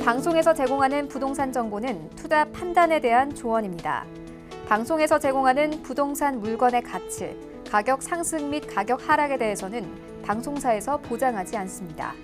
방송에서 제공하는 부동산 정보는 투자 판단에 대한 조언입니다. 방송에서 제공하는 부동산 물건의 가치, 가격 상승 및 가격 하락에 대해서는 방송사에서 보장하지 않습니다.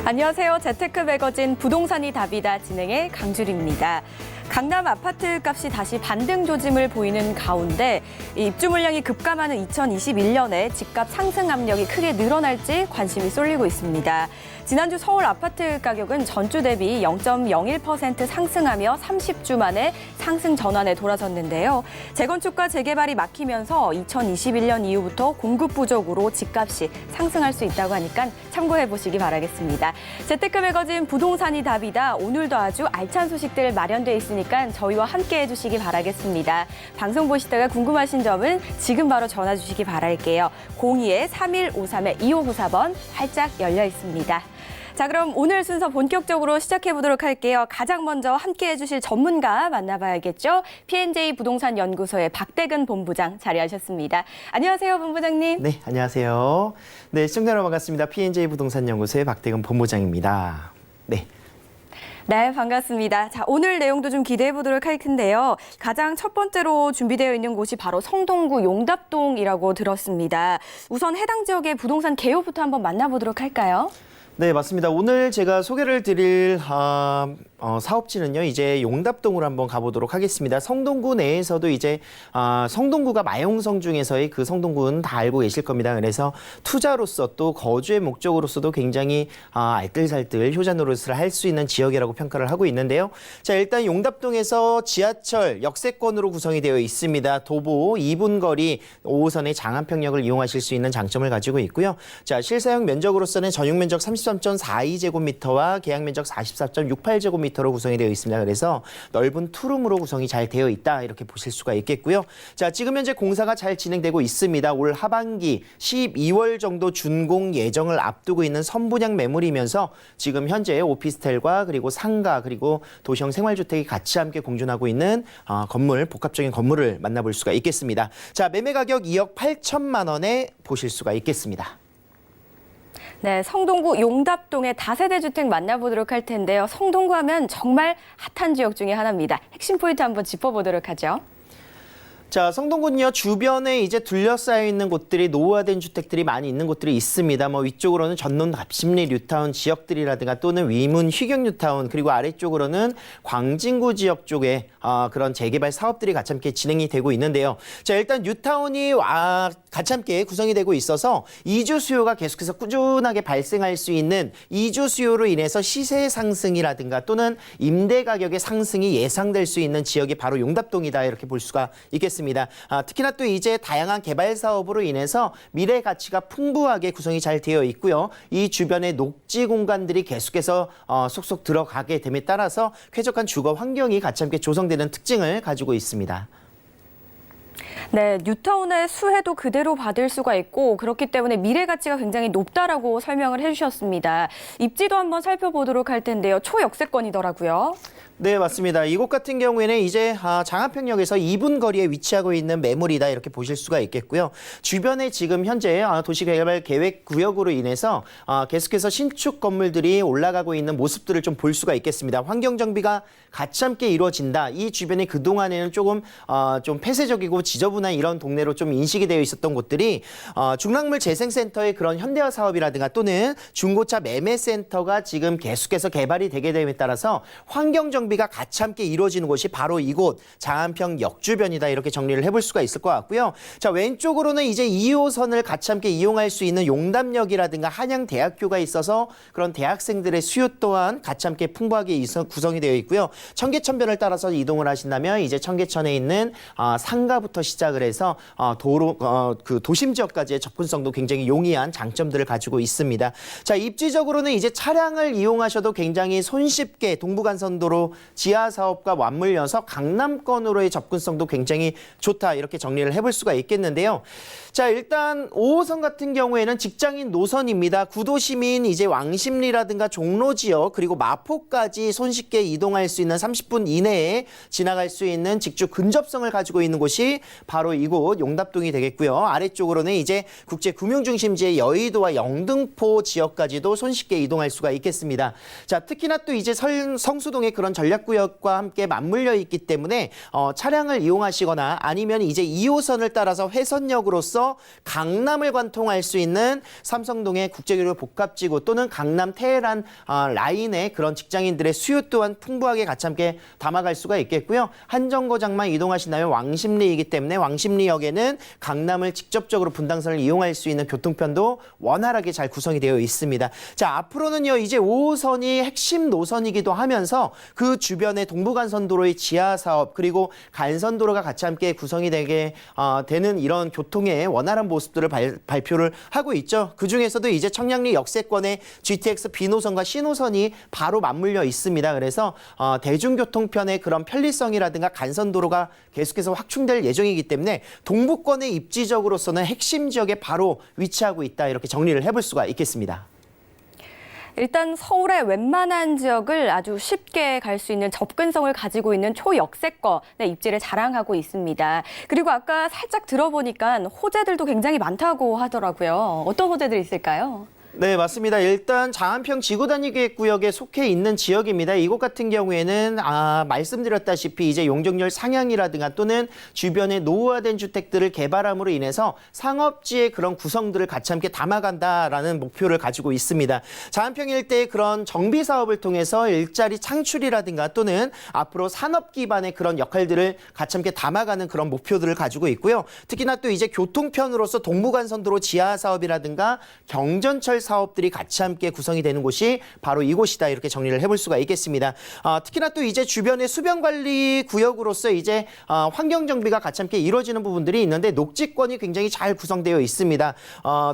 안녕하세요. 재테크 매거진 부동산이 답이다 진행의 강주리입니다. 강남 아파트 값이 다시 반등 조짐을 보이는 가운데 입주 물량이 급감하는 2021년에 집값 상승 압력이 크게 늘어날지 관심이 쏠리고 있습니다. 지난주 서울 아파트 가격은 전주 대비 0.01% 상승하며 30주 만에 상승 전환에 돌아섰는데요. 재건축과 재개발이 막히면서 2021년 이후부터 공급 부족으로 집값이 상승할 수 있다고 하니까 참고해 보시기 바라겠습니다. 재테크 매거진 부동산이 답이다. 오늘도 아주 알찬 소식들 마련돼 있으니까 저희와 함께 해주시기 바라겠습니다. 방송 보시다가 궁금하신 점은 지금 바로 전화 주시기 바랄게요. 02-3153-2594번 활짝 열려 있습니다. 자, 그럼 오늘 순서 본격적으로 시작해 보도록 할게요. 가장 먼저 함께 해주실 전문가 만나봐야겠죠. P&J 부동산 연구소의 박대근 본부장 자리하셨습니다. 안녕하세요, 본부장님. 네, 안녕하세요. 네, 시청자 여러분 반갑습니다. P&J 부동산 연구소의 박대근 본부장입니다. 네. 네, 반갑습니다. 자, 오늘 내용도 좀 기대해 보도록 할 텐데요. 가장 첫 번째로 준비되어 있는 곳이 바로 성동구 용답동이라고 들었습니다. 우선 해당 지역의 부동산 개요부터 한번 만나보도록 할까요? 네, 맞습니다. 오늘 제가 소개를 드릴 사업지는요, 이제 용답동으로 한번 가보도록 하겠습니다. 성동구 내에서도 이제 성동구가 마용성 중에서의 그 성동구는 다 알고 계실 겁니다. 그래서 투자로서 또 거주의 목적으로서도 굉장히 알뜰살뜰 효자 노릇을 할 수 있는 지역이라고 평가를 하고 있는데요. 자, 일단 용답동에서 지하철 역세권으로 구성이 되어 있습니다. 도보 2분 거리 5호선의 장안평역을 이용하실 수 있는 장점을 가지고 있고요. 자, 실사용 면적으로서는 전용 면적 33.42제곱미터와 계약 면적 44.68제곱미터로 구성이 되어 있습니다. 그래서 넓은 투룸으로 구성이 잘 되어 있다 이렇게 보실 수가 있겠고요. 자, 지금 현재 공사가 잘 진행되고 있습니다. 올 하반기 12월 정도 준공 예정을 앞두고 있는 선분양 매물이면서 지금 현재 오피스텔과 그리고 상가 그리고 도시형 생활주택이 같이 함께 공존하고 있는 건물, 복합적인 건물을 만나볼 수가 있겠습니다. 자, 매매 가격 2억 8천만 원에 보실 수가 있겠습니다. 네, 성동구 용답동의 다세대 주택 만나보도록 할 텐데요. 성동구 하면 정말 핫한 지역 중에 하나입니다. 핵심 포인트 한번 짚어보도록 하죠. 자, 성동구는요, 주변에 이제 둘러싸여 있는 곳들이 노후화된 주택들이 많이 있는 곳들이 있습니다. 뭐 위쪽으로는 전남 갑심리 뉴타운 지역들이라든가 또는 위문 희경 뉴타운 그리고 아래쪽으로는 광진구 지역 쪽에 그런 재개발 사업들이 같이 함께 진행이 되고 있는데요. 자, 일단 뉴타운이 같이 함께 구성이 되고 있어서 이주 수요가 계속해서 꾸준하게 발생할 수 있는 이주 수요로 인해서 시세 상승이라든가 또는 임대 가격의 상승이 예상될 수 있는 지역이 바로 용답동이다 이렇게 볼 수가 있겠습니다. 특히나 또 이제 다양한 개발 사업으로 인해서 미래 가치가 풍부하게 구성이 잘 되어 있고요. 이 주변의 녹지 공간들이 계속해서 속속 들어가게 됨에 따라서 쾌적한 주거 환경이 같이 함께 조성되는 특징을 가지고 있습니다. 네, 뉴타운의 수혜도 그대로 받을 수가 있고 그렇기 때문에 미래 가치가 굉장히 높다라고 설명을 해주셨습니다. 입지도 한번 살펴보도록 할 텐데요. 초역세권이더라고요. 네, 맞습니다. 이곳 같은 경우에는 이제 장안평역에서 2분 거리에 위치하고 있는 매물이다 이렇게 보실 수가 있겠고요. 주변에 지금 현재 도시개발 계획 구역으로 인해서 계속해서 신축 건물들이 올라가고 있는 모습들을 좀 볼 수가 있겠습니다. 환경 정비가 같이 함께 이루어진다. 이 주변이 그동안에는 조금 좀 폐쇄적이고 지저분한 이런 동네로 좀 인식이 되어 있었던 곳들이 중랑물 재생센터의 그런 현대화 사업이라든가 또는 중고차 매매센터가 지금 계속해서 개발이 되게 됨에 따라서 환경 정비가 같이 함께 이루어지는 곳이 바로 이곳 장안평역 주변이다 이렇게 정리를 해볼 수가 있을 것 같고요. 자, 왼쪽으로는 이제 2호선을 같이 함께 이용할 수 있는 용담역이라든가 한양대학교가 있어서 그런 대학생들의 수요 또한 같이 함께 풍부하게 구성이 되어 있고요. 청계천변을 따라서 이동을 하신다면 이제 청계천에 있는 상가부터 시작을 해서 도로 그 도심 지역까지의 접근성도 굉장히 용이한 장점들을 가지고 있습니다. 자, 입지적으로는 이제 차량을 이용하셔도 굉장히 손쉽게 동부간선도로 지하 사업과 맞물려서 강남권으로의 접근성도 굉장히 좋다 이렇게 정리를 해볼 수가 있겠는데요. 자, 일단 5호선 같은 경우에는 직장인 노선입니다. 구도심인 이제 왕십리라든가 종로 지역 그리고 마포까지 손쉽게 이동할 수 있는 30분 이내에 지나갈 수 있는 직주 근접성을 가지고 있는 곳이 바로 바로 이곳 용답동이 되겠고요. 아래쪽으로는 이제 국제금융중심지의 여의도와 영등포 지역까지도 손쉽게 이동할 수가 있겠습니다. 자, 특히나 또 이제 성수동의 그런 전략구역과 함께 맞물려 있기 때문에 차량을 이용하시거나 아니면 이제 2호선을 따라서 회선역으로서 강남을 관통할 수 있는 삼성동의 국제교류 복합지구 또는 강남 테헤란 라인의 그런 직장인들의 수요 또한 풍부하게 같이 함께 담아갈 수가 있겠고요. 한 정거장만 이동하신다면 왕십리이기 때문에 왕십리역에는 강남을 직접적으로 분당선을 이용할 수 있는 교통편도 원활하게 잘 구성이 되어 있습니다. 자, 앞으로는요, 이제 5호선이 핵심 노선이기도 하면서 그 주변의 동부간선도로의 지하 사업 그리고 간선도로가 같이 함께 구성이 되게 되는 이런 교통의 원활한 모습들을 발표를 하고 있죠. 그 중에서도 이제 청량리 역세권의 GTX B노선과 C노선이 바로 맞물려 있습니다. 그래서 대중교통편의 그런 편리성이라든가 간선도로가 계속해서 확충될 예정이기 때문에 동부권의 입지적으로서는 핵심 지역에 바로 위치하고 있다 이렇게 정리를 해볼 수가 있겠습니다. 일단 서울의 웬만한 지역을 아주 쉽게 갈 수 있는 접근성을 가지고 있는 초역세권의 입지를 자랑하고 있습니다. 그리고 아까 살짝 들어보니까 호재들도 굉장히 많다고 하더라고요. 어떤 호재들이 있을까요? 네, 맞습니다. 일단 장안평 지구단위계획구역에 속해 있는 지역입니다. 이곳 같은 경우에는 말씀드렸다시피 이제 용적률 상향이라든가 또는 주변에 노후화된 주택들을 개발함으로 인해서 상업지의 그런 구성들을 같이 함께 담아간다라는 목표를 가지고 있습니다. 장안평 일대의 그런 정비 사업을 통해서 일자리 창출이라든가 또는 앞으로 산업 기반의 그런 역할들을 같이 함께 담아가는 그런 목표들을 가지고 있고요. 특히나 또 이제 교통편으로서 동부간선도로 지하 사업이라든가 경전철 사업들이 같이 함께 구성이 되는 곳이 바로 이곳이다 이렇게 정리를 해볼 수가 있겠습니다. 특히나 또 이제 주변의 수변관리 구역으로서 이제 환경 정비가 같이 함께 이루어지는 부분들이 있는데 녹지권이 굉장히 잘 구성되어 있습니다.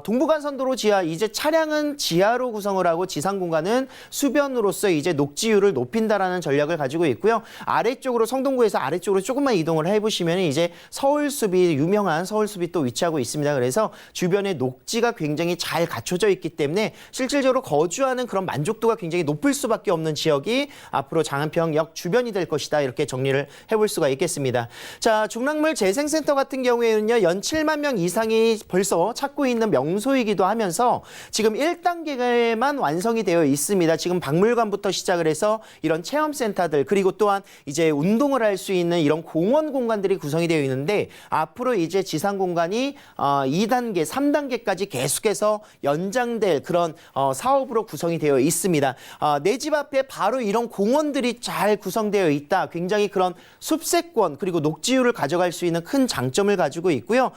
동부간선도로 지하 이제 차량은 지하로 구성을 하고 지상 공간은 수변으로서 이제 녹지율을 높인다라는 전략을 가지고 있고요. 아래쪽으로 성동구에서 아래쪽으로 조금만 이동을 해보시면 이제 서울숲이 유명한 서울숲이 또 위치하고 있습니다. 그래서 주변에 녹지가 굉장히 잘 갖춰져 있기 때문에 실질적으로 거주하는 그런 만족도가 굉장히 높을 수밖에 없는 지역이 앞으로 장안평역 주변이 될 것이다 이렇게 정리를 해볼 수가 있겠습니다. 자, 중랑물 재생센터 같은 경우에는요, 연 7만 명 이상이 벌써 찾고 있는 명소이기도 하면서 지금 1단계만 완성이 되어 있습니다. 지금 박물관부터 시작을 해서 이런 체험센터들 그리고 또한 이제 운동을 할 수 있는 이런 공원 공간들이 구성이 되어 있는데 앞으로 이제 지상 공간이 2단계, 3단계까지 계속해서 연장될 그런 사업으로 구성이 되어 있습니다. 내 집 앞에 바로 이런 공원들이 잘 구성되어 있다. 굉장히 그런 숲세권 그리고 녹지율을 가져갈 수 있는 큰 장점을 가지고 있고요.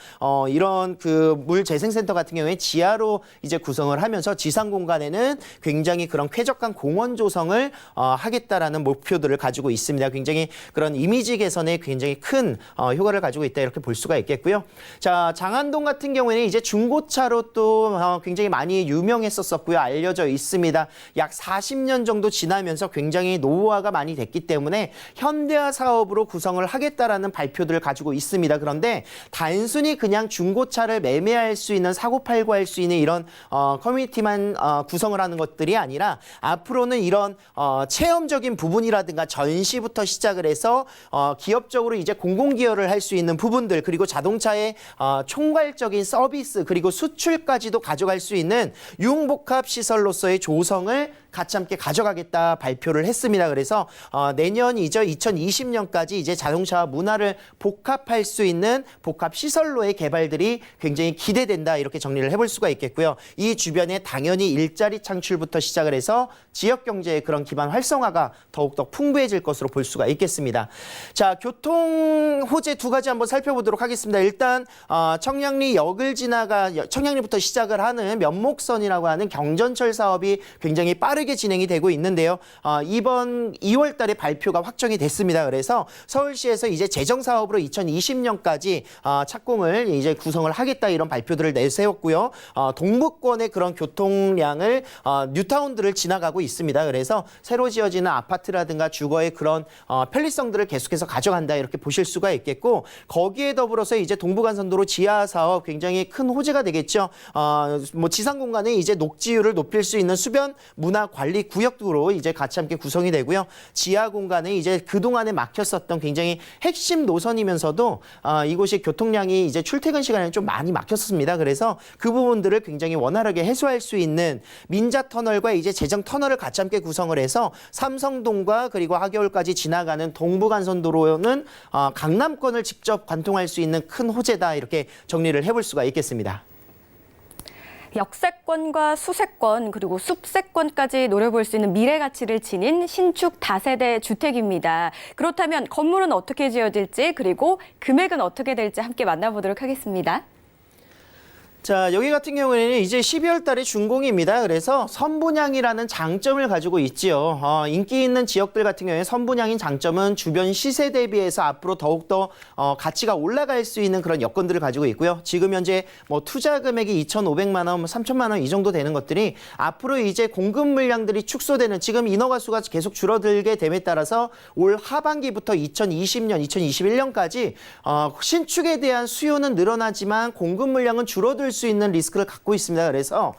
이런 그 물 재생센터 같은 경우에 지하로 이제 구성을 하면서 지상 공간에는 굉장히 그런 쾌적한 공원 조성을 하겠다라는 목표들을 가지고 있습니다. 굉장히 그런 이미지 개선에 굉장히 큰 효과를 가지고 있다 이렇게 볼 수가 있겠고요. 자, 장안동 같은 경우에는 이제 중고차로 또 굉장히 많이 유명했었고요. 알려져 있습니다. 약 40년 정도 지나면서 굉장히 노후화가 많이 됐기 때문에 현대화 사업으로 구성을 하겠다라는 발표들을 가지고 있습니다. 그런데 단순히 그냥 중고차를 매매할 수 있는 사고팔고 할 수 있는 이런 커뮤니티만 구성을 하는 것들이 아니라 앞으로는 이런 체험적인 부분이라든가 전시부터 시작을 해서 기업적으로 이제 공공기여를 할 수 있는 부분들 그리고 자동차의 총괄적인 서비스 그리고 수출까지도 가져갈 수 있는 융복합 시설로서의 조성을 같이 함께 가져가겠다 발표를 했습니다. 그래서 내년이죠. 2020년까지 이제 자동차와 문화를 복합할 수 있는 복합 시설로의 개발들이 굉장히 기대된다 이렇게 정리를 해볼 수가 있겠고요. 이 주변에 당연히 일자리 창출부터 시작을 해서 지역 경제의 그런 기반 활성화가 더욱더 풍부해질 것으로 볼 수가 있겠습니다. 자, 교통 호재 두 가지 한번 살펴보도록 하겠습니다. 일단 청량리 역을 청량리부터 시작을 하는 면목선이라고 하는 경전철 사업이 굉장히 빠르게 진행이 되고 있는데요. 이번 2월 달에 발표가 확정이 됐습니다. 그래서 서울시에서 이제 재정 사업으로 2020년까지 착공을 이제 구성을 하겠다 이런 발표들을 내세웠고요. 동부권의 그런 교통량을 뉴타운들을 지나가고 있습니다. 그래서 새로 지어지는 아파트라든가 주거의 그런 편리성들을 계속해서 가져간다 이렇게 보실 수가 있겠고 거기에 더불어서 이제 동부간선도로 지하 사업 굉장히 큰 호재가 되겠죠. 뭐 지상 공간에 이제 녹지율을 높일 수 있는 수변 문화 관리 구역으로 이제 같이 함께 구성이 되고요. 지하 공간은 이제 그동안에 막혔었던 굉장히 핵심 노선이면서도 이곳이 교통량이 이제 출퇴근 시간에 좀 많이 막혔습니다. 그래서 그 부분들을 굉장히 원활하게 해소할 수 있는 민자 터널과 이제 재정 터널을 같이 함께 구성을 해서 삼성동과 그리고 하계울까지 지나가는 동부간선도로는 강남권을 직접 관통할 수 있는 큰 호재다, 이렇게 정리를 해볼 수가 있겠습니다. 역세권과 수세권 그리고 숲세권까지 노려볼 수 있는 미래 가치를 지닌 신축 다세대 주택입니다. 그렇다면 건물은 어떻게 지어질지 그리고 금액은 어떻게 될지 함께 만나보도록 하겠습니다. 자, 여기 같은 경우에는 이제 12월 달에 준공입니다. 그래서 선분양이라는 장점을 가지고 있지요. 인기 있는 지역들 같은 경우에 선분양인 장점은 주변 시세 대비해서 앞으로 더욱더 가치가 올라갈 수 있는 그런 여건들을 가지고 있고요. 지금 현재 뭐 투자 금액이 2,500만 원, 3,000만 원 이 정도 되는 것들이 앞으로 이제 공급 물량들이 축소되는, 지금 인허가 수가 계속 줄어들게 됨에 따라서 올 하반기부터 2020년, 2021년까지 신축에 대한 수요는 늘어나지만 공급 물량은 줄어들 수 있는 리스크를 갖고 있습니다. 그래서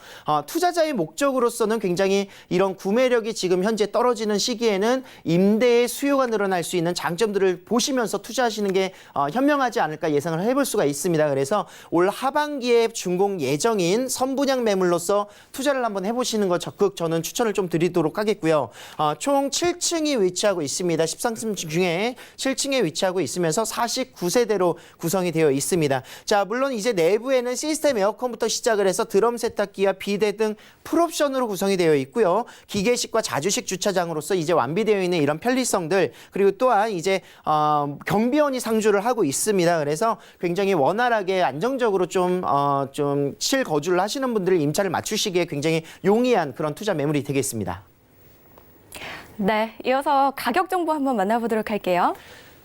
투자자의 목적으로서는 굉장히 이런 구매력이 지금 현재 떨어지는 시기에는 임대의 수요가 늘어날 수 있는 장점들을 보시면서 투자하시는 게 현명하지 않을까 예상을 해볼 수가 있습니다. 그래서 올 하반기에 준공 예정인 선분양 매물로서 투자를 한번 해보시는 거 적극 저는 추천을 좀 드리도록 하겠고요. 총 7층이 위치하고 있습니다. 13층 중에 7층에 위치하고 있으면서 49세대로 구성이 되어 있습니다. 자, 물론 이제 내부에는 시스템 에어컨부터 시작을 해서 드럼 세탁기와 비대 등 풀옵션으로 구성이 되어 있고요. 기계식과 자주식 주차장으로서 이제 완비되어 있는 이런 편리성들, 그리고 또한 이제 경비원이 상주를 하고 있습니다. 그래서 굉장히 원활하게 안정적으로 좀 실거주를 하시는 분들 임차를 맞추시기에 굉장히 용이한 그런 투자 매물이 되겠습니다. 네, 이어서 가격 정보 한번 만나보도록 할게요.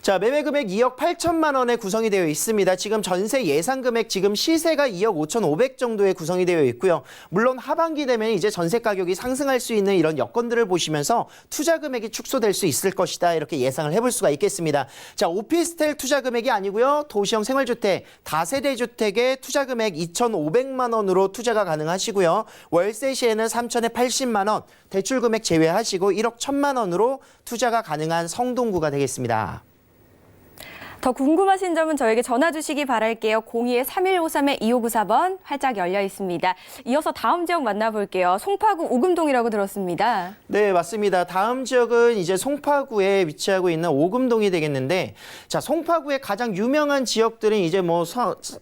자, 매매 금액 2억 8천만 원에 구성이 되어 있습니다. 지금 전세 예상 금액, 지금 시세가 2억 5,500 정도에 구성이 되어 있고요. 물론 하반기 되면 이제 전세 가격이 상승할 수 있는 이런 여건들을 보시면서 투자 금액이 축소될 수 있을 것이다, 이렇게 예상을 해볼 수가 있겠습니다. 자, 오피스텔 투자 금액이 아니고요. 도시형 생활주택, 다세대 주택의 투자 금액 2,500만 원으로 투자가 가능하시고요. 월세 시에는 3천에 80만 원, 대출 금액 제외하시고 1억 1천만 원으로 투자가 가능한 성동구가 되겠습니다. 더 궁금하신 점은 저에게 전화 주시기 바랄게요. 02-3153-2594번 활짝 열려 있습니다. 이어서 다음 지역 만나볼게요. 송파구 오금동이라고 들었습니다. 네, 맞습니다. 다음 지역은 이제 송파구에 위치하고 있는 오금동이 되겠는데, 자, 송파구의 가장 유명한 지역들은 이제 뭐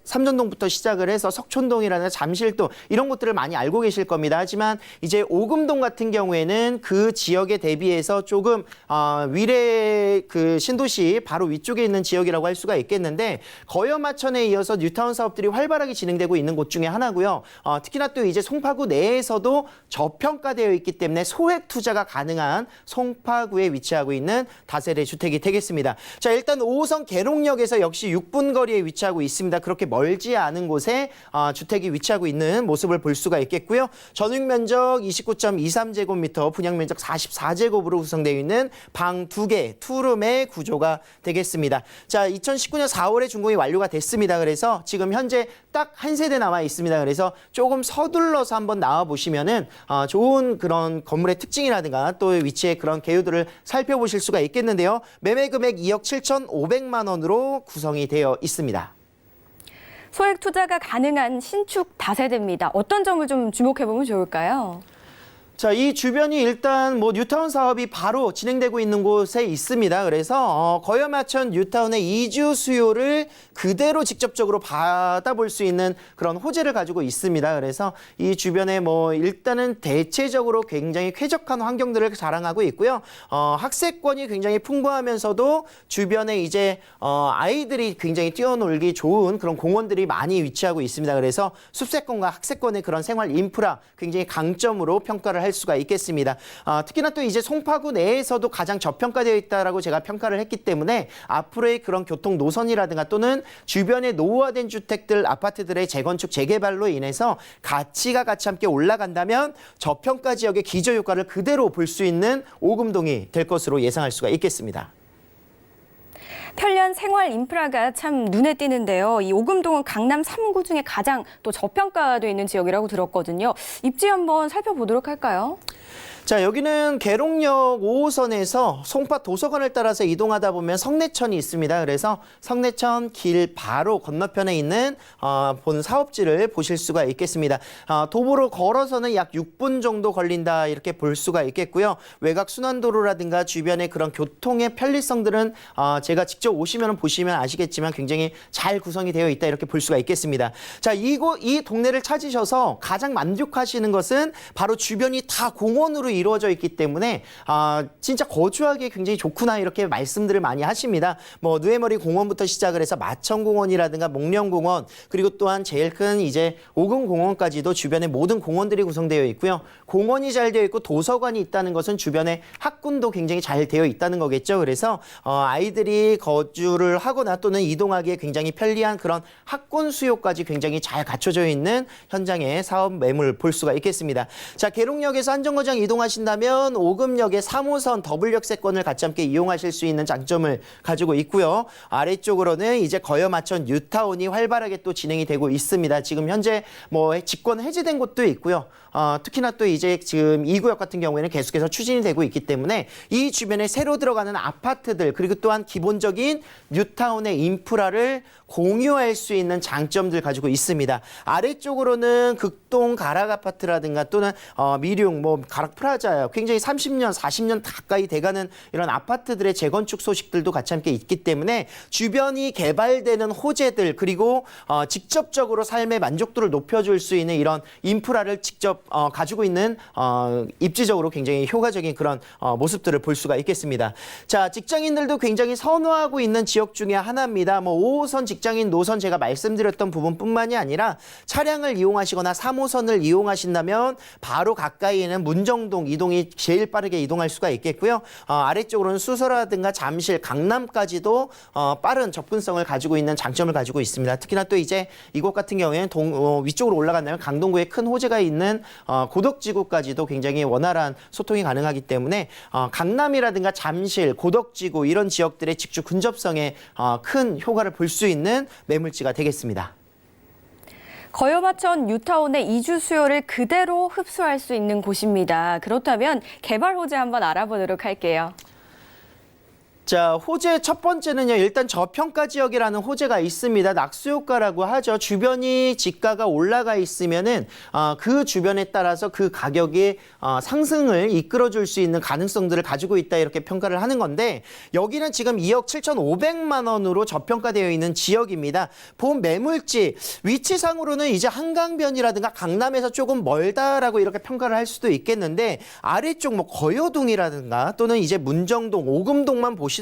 삼전동부터 시작을 해서 석촌동이라는 잠실동 이런 곳들을 많이 알고 계실 겁니다. 하지만 이제 오금동 같은 경우에는 그 지역에 대비해서 조금 위례 그 신도시 바로 위쪽에 있는 지역 이라고 할 수가 있겠는데, 거여마천에 이어서 뉴타운 사업들이 활발하게 진행되고 있는 곳 중에 하나고요. 특히나 또 이제 송파구 내에서도 저평가되어 있기 때문에 소액 투자가 가능한 송파구에 위치하고 있는 다세대 주택이 되겠습니다. 자, 일단 5호선 계룡역에서 역시 6분 거리에 위치하고 있습니다. 그렇게 멀지 않은 곳에 주택이 위치하고 있는 모습을 볼 수가 있겠고요. 전용 면적 29.23제곱미터, 분양 면적 44제곱으로 구성되어 있는 방 2개, 투룸의 구조가 되겠습니다. 자, 2019년 4월에 준공이 완료가 됐습니다. 그래서 지금 현재 딱 한 세대 남아 있습니다. 그래서 조금 서둘러서 한번 나와 보시면은 좋은 그런 건물의 특징이라든가 또 위치의 그런 개요들을 살펴보실 수가 있겠는데요. 매매 금액 2억 7,500만 원으로 구성이 되어 있습니다. 소액 투자가 가능한 신축 다세대입니다. 어떤 점을 좀 주목해보면 좋을까요? 자, 이 주변이 일단 뭐 뉴타운 사업이 바로 진행되고 있는 곳에 있습니다. 그래서 거여마천 뉴타운의 이주 수요를 그대로 직접적으로 받아볼 수 있는 그런 호재를 가지고 있습니다. 그래서 이 주변에 뭐 일단은 대체적으로 굉장히 쾌적한 환경들을 자랑하고 있고요. 학세권이 굉장히 풍부하면서도 주변에 이제 아이들이 굉장히 뛰어놀기 좋은 그런 공원들이 많이 위치하고 있습니다. 그래서 숲세권과 학세권의 그런 생활 인프라 굉장히 강점으로 평가를 할 수가 있겠습니다. 특히나 또 이제 송파구 내에서도 가장 저평가되어 있다라고 제가 평가를 했기 때문에 앞으로의 그런 교통 노선이라든가 또는 주변에 노후화된 주택들, 아파트들의 재건축, 재개발로 인해서 가치가 같이 함께 올라간다면 저평가 지역의 기저 효과를 그대로 볼 수 있는 오금동이 될 것으로 예상할 수가 있겠습니다. 편리한 생활 인프라가 참 눈에 띄는데요. 이 오금동은 강남 3구 중에 가장 또 저평가되어 있는 지역이라고 들었거든요. 입지 한번 살펴보도록 할까요? 자, 여기는 계룡역 5호선에서 송파 도서관을 따라서 이동하다 보면 성내천이 있습니다. 그래서 성내천 길 바로 건너편에 있는 본 사업지를 보실 수가 있겠습니다. 도보로 걸어서는 약 6분 정도 걸린다 이렇게 볼 수가 있겠고요. 외곽 순환도로라든가 주변의 그런 교통의 편리성들은 제가 직접 오시면 보시면 아시겠지만 굉장히 잘 구성이 되어 있다 이렇게 볼 수가 있겠습니다. 자, 이 동네를 찾으셔서 가장 만족하시는 것은 바로 주변이 다 공원으로 이루어져 있기 때문에 진짜 거주하기 굉장히 좋구나 이렇게 말씀들을 많이 하십니다. 뭐 누에머리 공원부터 시작을 해서 마천공원이라든가 목련공원 그리고 또한 제일 큰 이제 오금공원까지도 주변에 모든 공원들이 구성되어 있고요. 공원이 잘 되어 있고 도서관이 있다는 것은 주변에 학군도 굉장히 잘 되어 있다는 거겠죠. 그래서 아이들이 거주를 하거나 또는 이동하기에 굉장히 편리한 그런 학군 수요까지 굉장히 잘 갖춰져 있는 현장의 사업 매물 볼 수가 있겠습니다. 자, 계룡역에서 한정거장 이동하신다면 오금역의 3호선 더블 역세권을 같이 함께 이용하실 수 있는 장점을 가지고 있고요. 아래쪽으로는 이제 거여마천 뉴타운이 활발하게 또 진행이 되고 있습니다. 지금 현재 뭐 직권 해제된 곳도 있고요. 특히나 또 이제 지금 2구역 같은 경우에는 계속해서 추진이 되고 있기 때문에 이 주변에 새로 들어가는 아파트들 그리고 또한 기본적인 뉴타운의 인프라를 공유할 수 있는 장점들 가지고 있습니다. 아래쪽으로는 극동 가락 아파트라든가 또는 미룡 뭐 가락 프라자요. 굉장히 30년, 40년 가까이 돼가는 이런 아파트들의 재건축 소식들도 같이 함께 있기 때문에 주변이 개발되는 호재들 그리고 직접적으로 삶의 만족도를 높여줄 수 있는 이런 인프라를 직접 가지고 있는 입지적으로 굉장히 효과적인 그런 모습들을 볼 수가 있겠습니다. 자, 직장인들도 굉장히 선호하고 있는 지역 중에 하나입니다. 뭐 5호선 직장인 노선 제가 말씀드렸던 부분뿐만이 아니라 차량을 이용하시거나 3호선을 이용하신다면 바로 가까이 있는 문정동 이동이 제일 빠르게 이동할 수가 있겠고요. 아래쪽으로는 수서라든가 잠실, 강남까지도 빠른 접근성을 가지고 있는 장점을 가지고 있습니다. 특히나 또 이제 이곳 같은 경우에는 위쪽으로 올라간다면 강동구에 큰 호재가 있는 고덕지구까지도 굉장히 원활한 소통이 가능하기 때문에 강남이라든가 잠실, 고덕지구 이런 지역들의 직주 근접성에 큰 효과를 볼 수 있는 매물지가 되겠습니다. 거여마천 뉴타운의 이주 수요를 그대로 흡수할 수 있는 곳입니다. 그렇다면 개발 호재 한번 알아보도록 할게요. 자, 호재 첫 번째는요. 일단 저평가 지역이라는 호재가 있습니다. 낙수효과라고 하죠. 주변이 지가가 올라가 있으면은 그 주변에 따라서 그 가격이 상승을 이끌어줄 수 있는 가능성들을 가지고 있다 이렇게 평가를 하는 건데 여기는 지금 2억 7,500만 원으로 저평가되어 있는 지역입니다. 본 매물지 위치상으로는 이제 한강변이라든가 강남에서 조금 멀다라고 이렇게 평가를 할 수도 있겠는데 아래쪽 뭐 거여동이라든가 또는 이제 문정동, 오금동만 보시더라도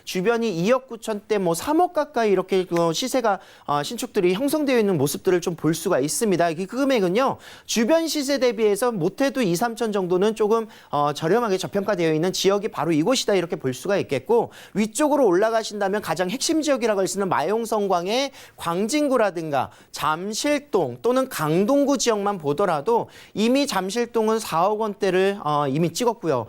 주변이 2억 9천대 뭐 3억 가까이 이렇게 시세가 신축들이 형성되어 있는 모습들을 좀 볼 수가 있습니다. 그 금액은요. 주변 시세 대비해서 못해도 2, 3천 정도는 조금 저렴하게 저평가되어 있는 지역이 바로 이곳이다 이렇게 볼 수가 있겠고 위쪽으로 올라가신다면 가장 핵심 지역이라고 할 수 있는 마용성광의 광진구라든가 잠실동 또는 강동구 지역만 보더라도 이미 잠실동은 4억 원대를 이미 찍었고요.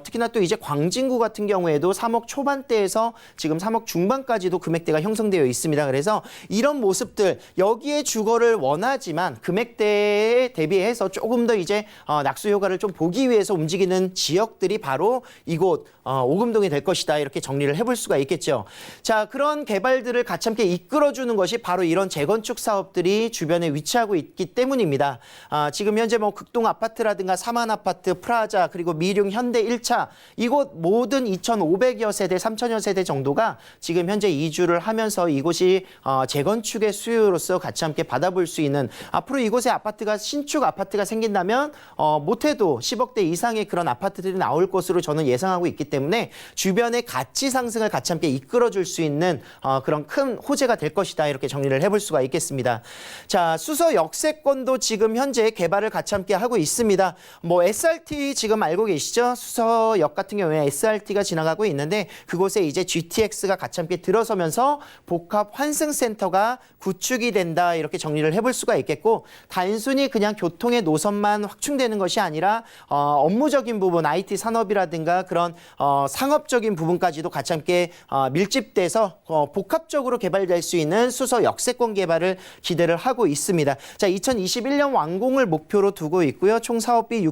특히나 또 이제 광진구 같은 경우에도 3억 초반대에서 지금 3억 중반까지도 금액대가 형성되어 있습니다. 그래서 이런 모습들 여기에 주거를 원하지만 금액대에 대비해서 조금 더 이제 낙수 효과를 좀 보기 위해서 움직이는 지역들이 바로 이곳 오금동이 될 것이다 이렇게 정리를 해볼 수가 있겠죠. 자, 그런 개발들을 같이 함께 이끌어주는 것이 바로 이런 재건축 사업들이 주변에 위치하고 있기 때문입니다. 지금 현재 뭐 극동 아파트라든가 사만 아파트, 프라자 그리고 미룡 현대 1차 이곳 모든 2,500여 세대, 3,000여 세대 정도가 지금 현재 이주를 하면서 이곳이 재건축의 수요로서 같이 함께 받아볼 수 있는 앞으로 이곳에 아파트가 신축 아파트가 생긴다면 못해도 10억대 이상의 그런 아파트들이 나올 것으로 저는 예상하고 있기 때문에 주변의 가치 상승을 같이 함께 이끌어줄 수 있는 그런 큰 호재가 될 것이다 이렇게 정리를 해볼 수가 있겠습니다. 자, 수서 역세권도 지금 현재 개발을 같이 함께 하고 있습니다. 뭐 SRT 지금 알고 계시죠? 수서역 같은 경우에 SRT가 지나가고 있는데 그곳에 이제 GTX가 같이 함께 들어서면서 복합 환승센터가 구축이 된다 이렇게 정리를 해볼 수가 있겠고 단순히 그냥 교통의 노선만 확충되는 것이 아니라 업무적인 부분 IT 산업이라든가 그런 상업적인 부분까지도 같이 함께 밀집돼서 복합적으로 개발될 수 있는 수서 역세권 개발을 기대를 하고 있습니다. 자, 2021년 완공을 목표로 두고 있고요. 총 사업비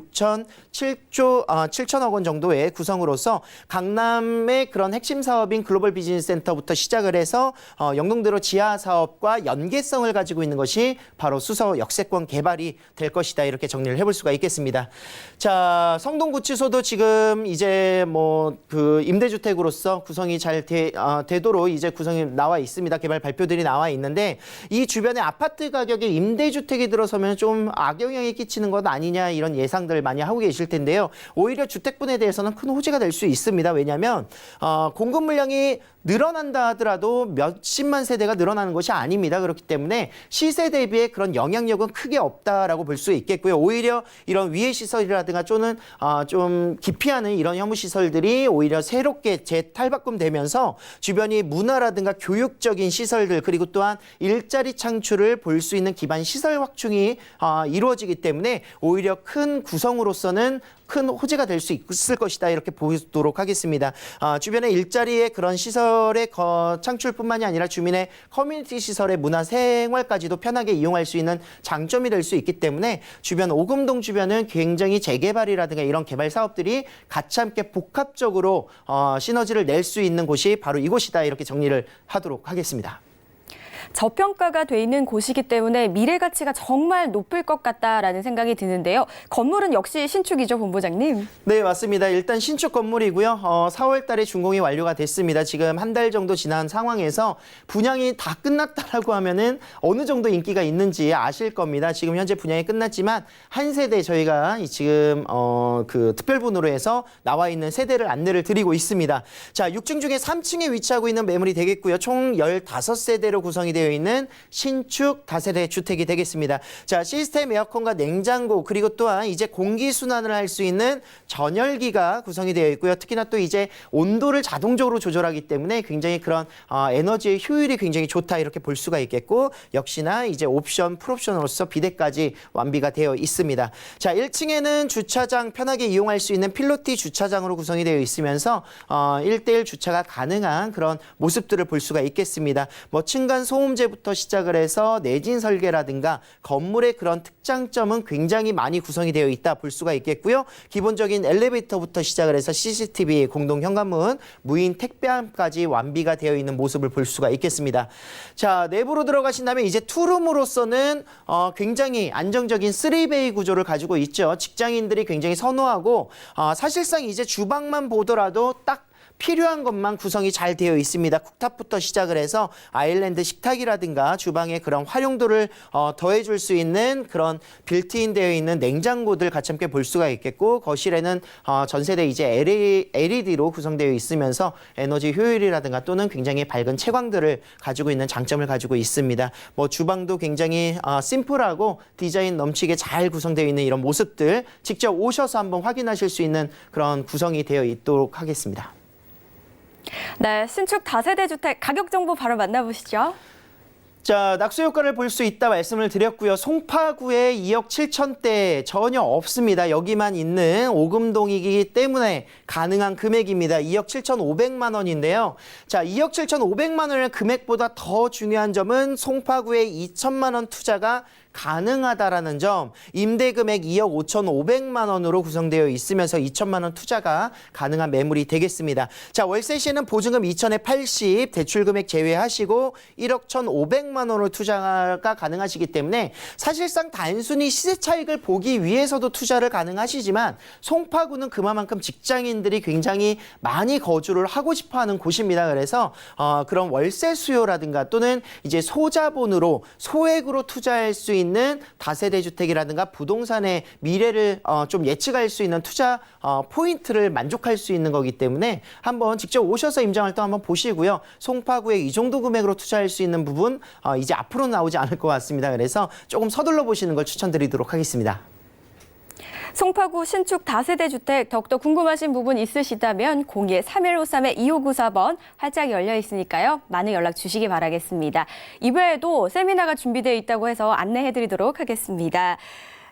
7천억 원 정도의 구성으로서 강남의 그런 핵심 사업인 글로벌 비즈니스 센터부터 시작을 해서 영동대로 지하 사업과 연계성을 가지고 있는 것이 바로 수서 역세권 개발이 될 것이다. 이렇게 정리를 해볼 수가 있겠습니다. 자, 성동구치소도 지금 이제 그 임대주택으로서 구성이 잘 되도록 이제 구성이 나와 있습니다. 개발 발표들이 나와 있는데 이 주변에 아파트 가격에 임대주택이 들어서면 좀 악영향이 끼치는 것 아니냐 이런 예상들을 많이 하고 계실 텐데요. 오히려 주택분에 대해서는 큰 호재가 될 수 있습니다. 왜냐하면 공급 물량이 늘어난다 하더라도 몇십만 세대가 늘어나는 것이 아닙니다. 그렇기 때문에 시세 대비에 그런 영향력은 크게 없다라고 볼 수 있겠고요. 오히려 이런 위해 시설이라든가 또는 좀 기피하는 이런 혐오 시설들이 오히려 새롭게 재탈바꿈되면서 주변이 문화라든가 교육적인 시설들 그리고 또한 일자리 창출을 볼 수 있는 기반 시설 확충이 이루어지기 때문에 오히려 큰 구성으로서는 큰 호재가 될 수 있을 것이다 이렇게 보도록 하겠습니다. 주변의 일자리의 그런 시설의 창출뿐만이 아니라 주민의 커뮤니티 시설의 문화 생활까지도 편하게 이용할 수 있는 장점이 될 수 있기 때문에 주변 오금동 주변은 굉장히 재개발이라든가 이런 개발 사업들이 같이 함께 복합적으로 시너지를 낼 수 있는 곳이 바로 이곳이다 이렇게 정리를 하도록 하겠습니다. 저평가가 돼 있는 곳이기 때문에 미래 가치가 정말 높을 것 같다라는 생각이 드는데요. 건물은 역시 신축이죠, 본부장님? 네, 맞습니다. 일단 신축 건물이고요. 4월 달에 준공이 완료가 됐습니다. 지금 한 달 정도 지난 상황에서 분양이 다 끝났다라고 하면은 어느 정도 인기가 있는지 아실 겁니다. 지금 현재 분양이 끝났지만 한 세대 저희가 지금 그 특별분으로 해서 나와 있는 세대를 안내를 드리고 있습니다. 자, 6층 중에 3층에 위치하고 있는 매물이 되겠고요. 총 15세대로 구성이 되어 있는 신축 다세대 주택이 되겠습니다. 자, 시스템 에어컨과 냉장고 그리고 또한 이제 공기 순환을 할 수 있는 전열기가 구성이 되어 있고요. 특히나 또 이제 온도를 자동적으로 조절하기 때문에 굉장히 그런 에너지의 효율이 굉장히 좋다 이렇게 볼 수가 있겠고 역시나 이제 옵션, 풀옵션으로서 비대까지 완비가 되어 있습니다. 자, 1층에는 주차장 편하게 이용할 수 있는 필로티 주차장으로 구성이 되어 있으면서 1대1 주차가 가능한 그런 모습들을 볼 수가 있겠습니다. 층간 소음제부터 시작을 해서 내진 설계라든가 건물의 그런 특장점은 굉장히 많이 구성이 되어 있다 볼 수가 있겠고요. 기본적인 엘리베이터부터 시작을 해서 CCTV, 공동 현관문, 무인 택배함까지 완비가 되어 있는 모습을 볼 수가 있겠습니다. 자, 내부로 들어가신다면 이제 투룸으로서는 굉장히 안정적인 3베이 구조를 가지고 있죠. 직장인들이 굉장히 선호하고 사실상 이제 주방만 보더라도 딱 필요한 것만 구성이 잘 되어 있습니다. 쿡탑부터 시작을 해서 아일랜드 식탁이라든가 주방의 그런 활용도를 더해줄 수 있는 그런 빌트인 되어 있는 냉장고들 같이 함께 볼 수가 있겠고 거실에는 전 세대 이제 LED로 구성되어 있으면서 에너지 효율이라든가 또는 굉장히 밝은 채광들을 가지고 있는 장점을 가지고 있습니다. 주방도 굉장히 심플하고 디자인 넘치게 잘 구성되어 있는 이런 모습들 직접 오셔서 한번 확인하실 수 있는 그런 구성이 되어 있도록 하겠습니다. 네, 신축 다세대 주택 가격 정보 바로 만나보시죠. 자, 낙수 효과를 볼 수 있다 말씀을 드렸고요. 송파구에 2억 7천대 전혀 없습니다. 여기만 있는 오금동이기 때문에 가능한 금액입니다. 2억 7,500만 원인데요. 자, 2억 7,500만 원의 금액보다 더 중요한 점은 송파구에 2천만 원 투자가 가능하다라는 점, 임대금액 2억 5,500만 원으로 구성되어 있으면서 2천만 원 투자가 가능한 매물이 되겠습니다. 자, 월세 시에는 보증금 2천에 80, 대출금액 제외하시고 1억 1,500만 원으로 투자가 가능하시기 때문에 사실상 단순히 시세 차익을 보기 위해서도 투자를 가능하시지만 송파구는 그만큼 직장인들이 굉장히 많이 거주를 하고 싶어하는 곳입니다. 그래서 그런 월세 수요라든가 또는 이제 소자본으로 소액으로 투자할 수 있는 다세대 주택이라든가 부동산의 미래를 좀 예측할 수 있는 투자 포인트를 만족할 수 있는 거기 때문에 한번 직접 오셔서 임장활동 한번 보시고요. 송파구에 이 정도 금액으로 투자할 수 있는 부분 이제 앞으로 나오지 않을 것 같습니다. 그래서 조금 서둘러 보시는 걸 추천드리도록 하겠습니다. 송파구 신축 다세대 주택 더욱더 궁금하신 부분 있으시다면 02-3153-2594번 활짝 열려 있으니까요. 많은 연락 주시기 바라겠습니다. 이외에도 세미나가 준비되어 있다고 해서 안내해드리도록 하겠습니다.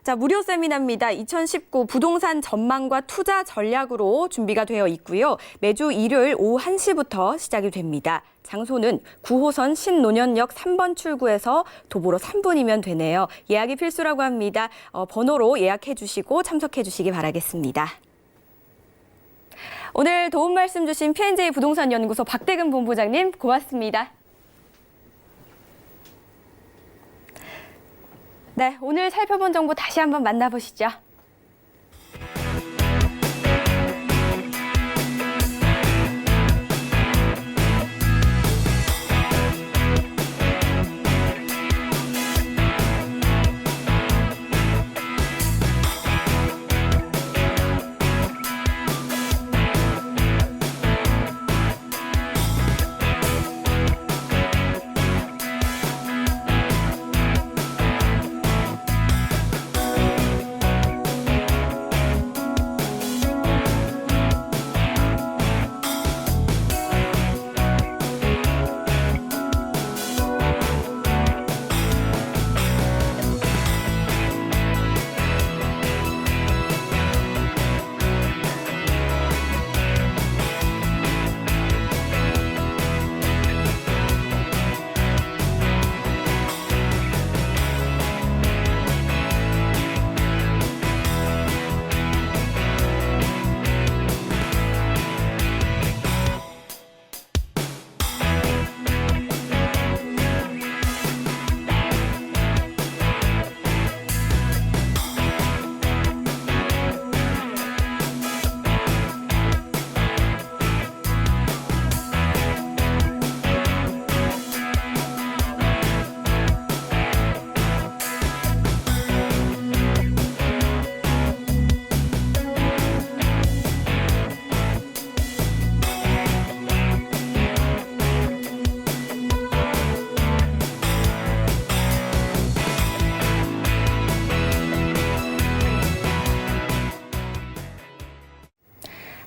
자, 무료 세미나입니다. 2019 부동산 전망과 투자 전략으로 준비가 되어 있고요. 매주 일요일 오후 1시부터 시작이 됩니다. 장소는 9호선 신논현역 3번 출구에서 도보로 3분이면 되네요. 예약이 필수라고 합니다. 번호로 예약해 주시고 참석해 주시기 바라겠습니다. 오늘 도움 말씀 주신 P&J 부동산 연구소 박대근 본부장님 고맙습니다. 네, 오늘 살펴본 정보 다시 한번 만나보시죠.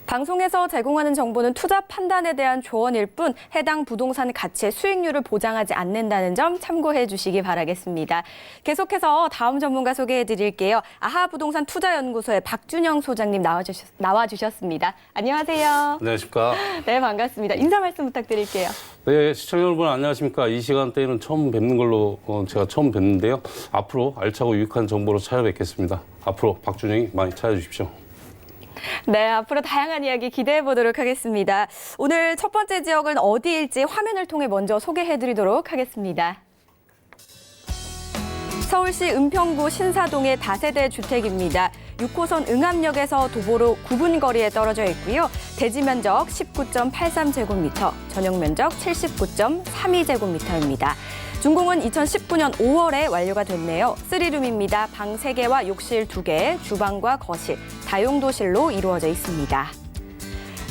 방송에서 제공하는 정보는 투자 판단에 대한 조언일 뿐 해당 부동산 가치의 수익률을 보장하지 않는다는 점 참고해 주시기 바라겠습니다. 계속해서 다음 전문가 소개해 드릴게요. 아하 부동산 투자연구소의 박준영 소장님 나와주셨습니다. 안녕하세요. 안녕하십니까. 네, 반갑습니다. 인사 말씀 부탁드릴게요. 네, 시청자 여러분 안녕하십니까. 이 시간대에는 처음 뵙는 걸로 제가 처음 뵙는데요. 앞으로 알차고 유익한 정보로 찾아뵙겠습니다. 앞으로 박준영이 많이 찾아주십시오. 네, 앞으로 다양한 이야기 기대해 보도록 하겠습니다. 오늘 첫 번째 지역은 어디일지 화면을 통해 먼저 소개해 드리도록 하겠습니다. 서울시 은평구 신사동의 다세대 주택입니다. 6호선 응암역에서 도보로 9분 거리에 떨어져 있고요. 대지 면적 19.83제곱미터, 전용 면적 79.32제곱미터입니다. 준공은 2019년 5월에 완료가 됐네요. 3룸입니다. 방 3개와 욕실 2개, 주방과 거실, 다용도실로 이루어져 있습니다.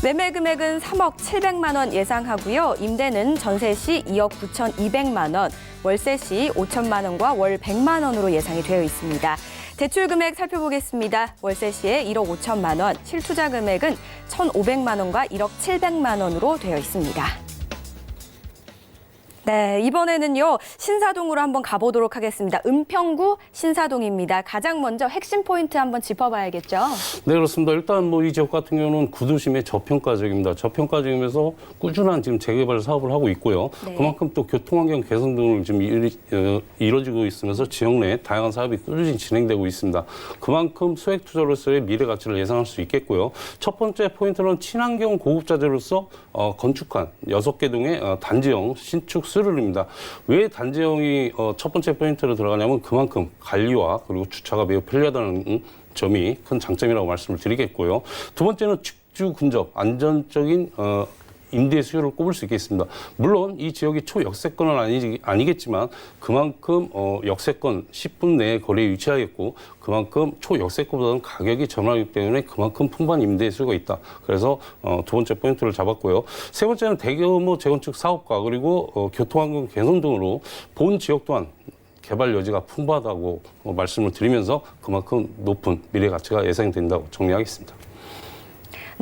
매매 금액은 3억 700만 원 예상하고요. 임대는 전세 시 2억 9,200만 원, 월세 시 5천만 원과 월 100만 원으로 예상이 되어 있습니다. 대출 금액 살펴보겠습니다. 월세 시에 1억 5천만 원, 실투자 금액은 1,500만 원과 1억 700만 원으로 되어 있습니다. 네, 이번에는요, 신사동으로 한번 가보도록 하겠습니다. 은평구 신사동입니다. 가장 먼저 핵심 포인트 한번 짚어봐야겠죠? 네, 그렇습니다. 일단 이 지역 같은 경우는 구도심의 저평가 지역입니다. 저평가 지역에서 꾸준한 지금 재개발 사업을 하고 있고요. 네. 그만큼 또 교통환경 개선 등을 지금 이루어지고 있으면서 지역 내에 다양한 사업이 꾸준히 진행되고 있습니다. 그만큼 소액 투자로서의 미래 가치를 예상할 수 있겠고요. 첫 번째 포인트는 친환경 고급자재로서 건축한 6개 동의 단지형 신축 스르르입니다. 왜 단지형이 첫 번째 포인트로 들어가냐면 그만큼 관리와 그리고 주차가 매우 편리하다는 점이 큰 장점이라고 말씀을 드리겠고요. 두 번째는 직주 근접, 안전적인 임대 수요를 꼽을 수 있겠습니다. 물론 이 지역이 초역세권은 아니겠지만 그만큼 역세권 10분 내에 거리에 위치하겠고 그만큼 초역세권보다는 가격이 저렴하기 때문에 그만큼 풍부한 임대 수요가 있다. 그래서 두 번째 포인트를 잡았고요. 세 번째는 대규모 재건축 사업과 그리고 교통환경 개선 등으로 본 지역 또한 개발 여지가 풍부하다고 말씀을 드리면서 그만큼 높은 미래 가치가 예상이 된다고 정리하겠습니다.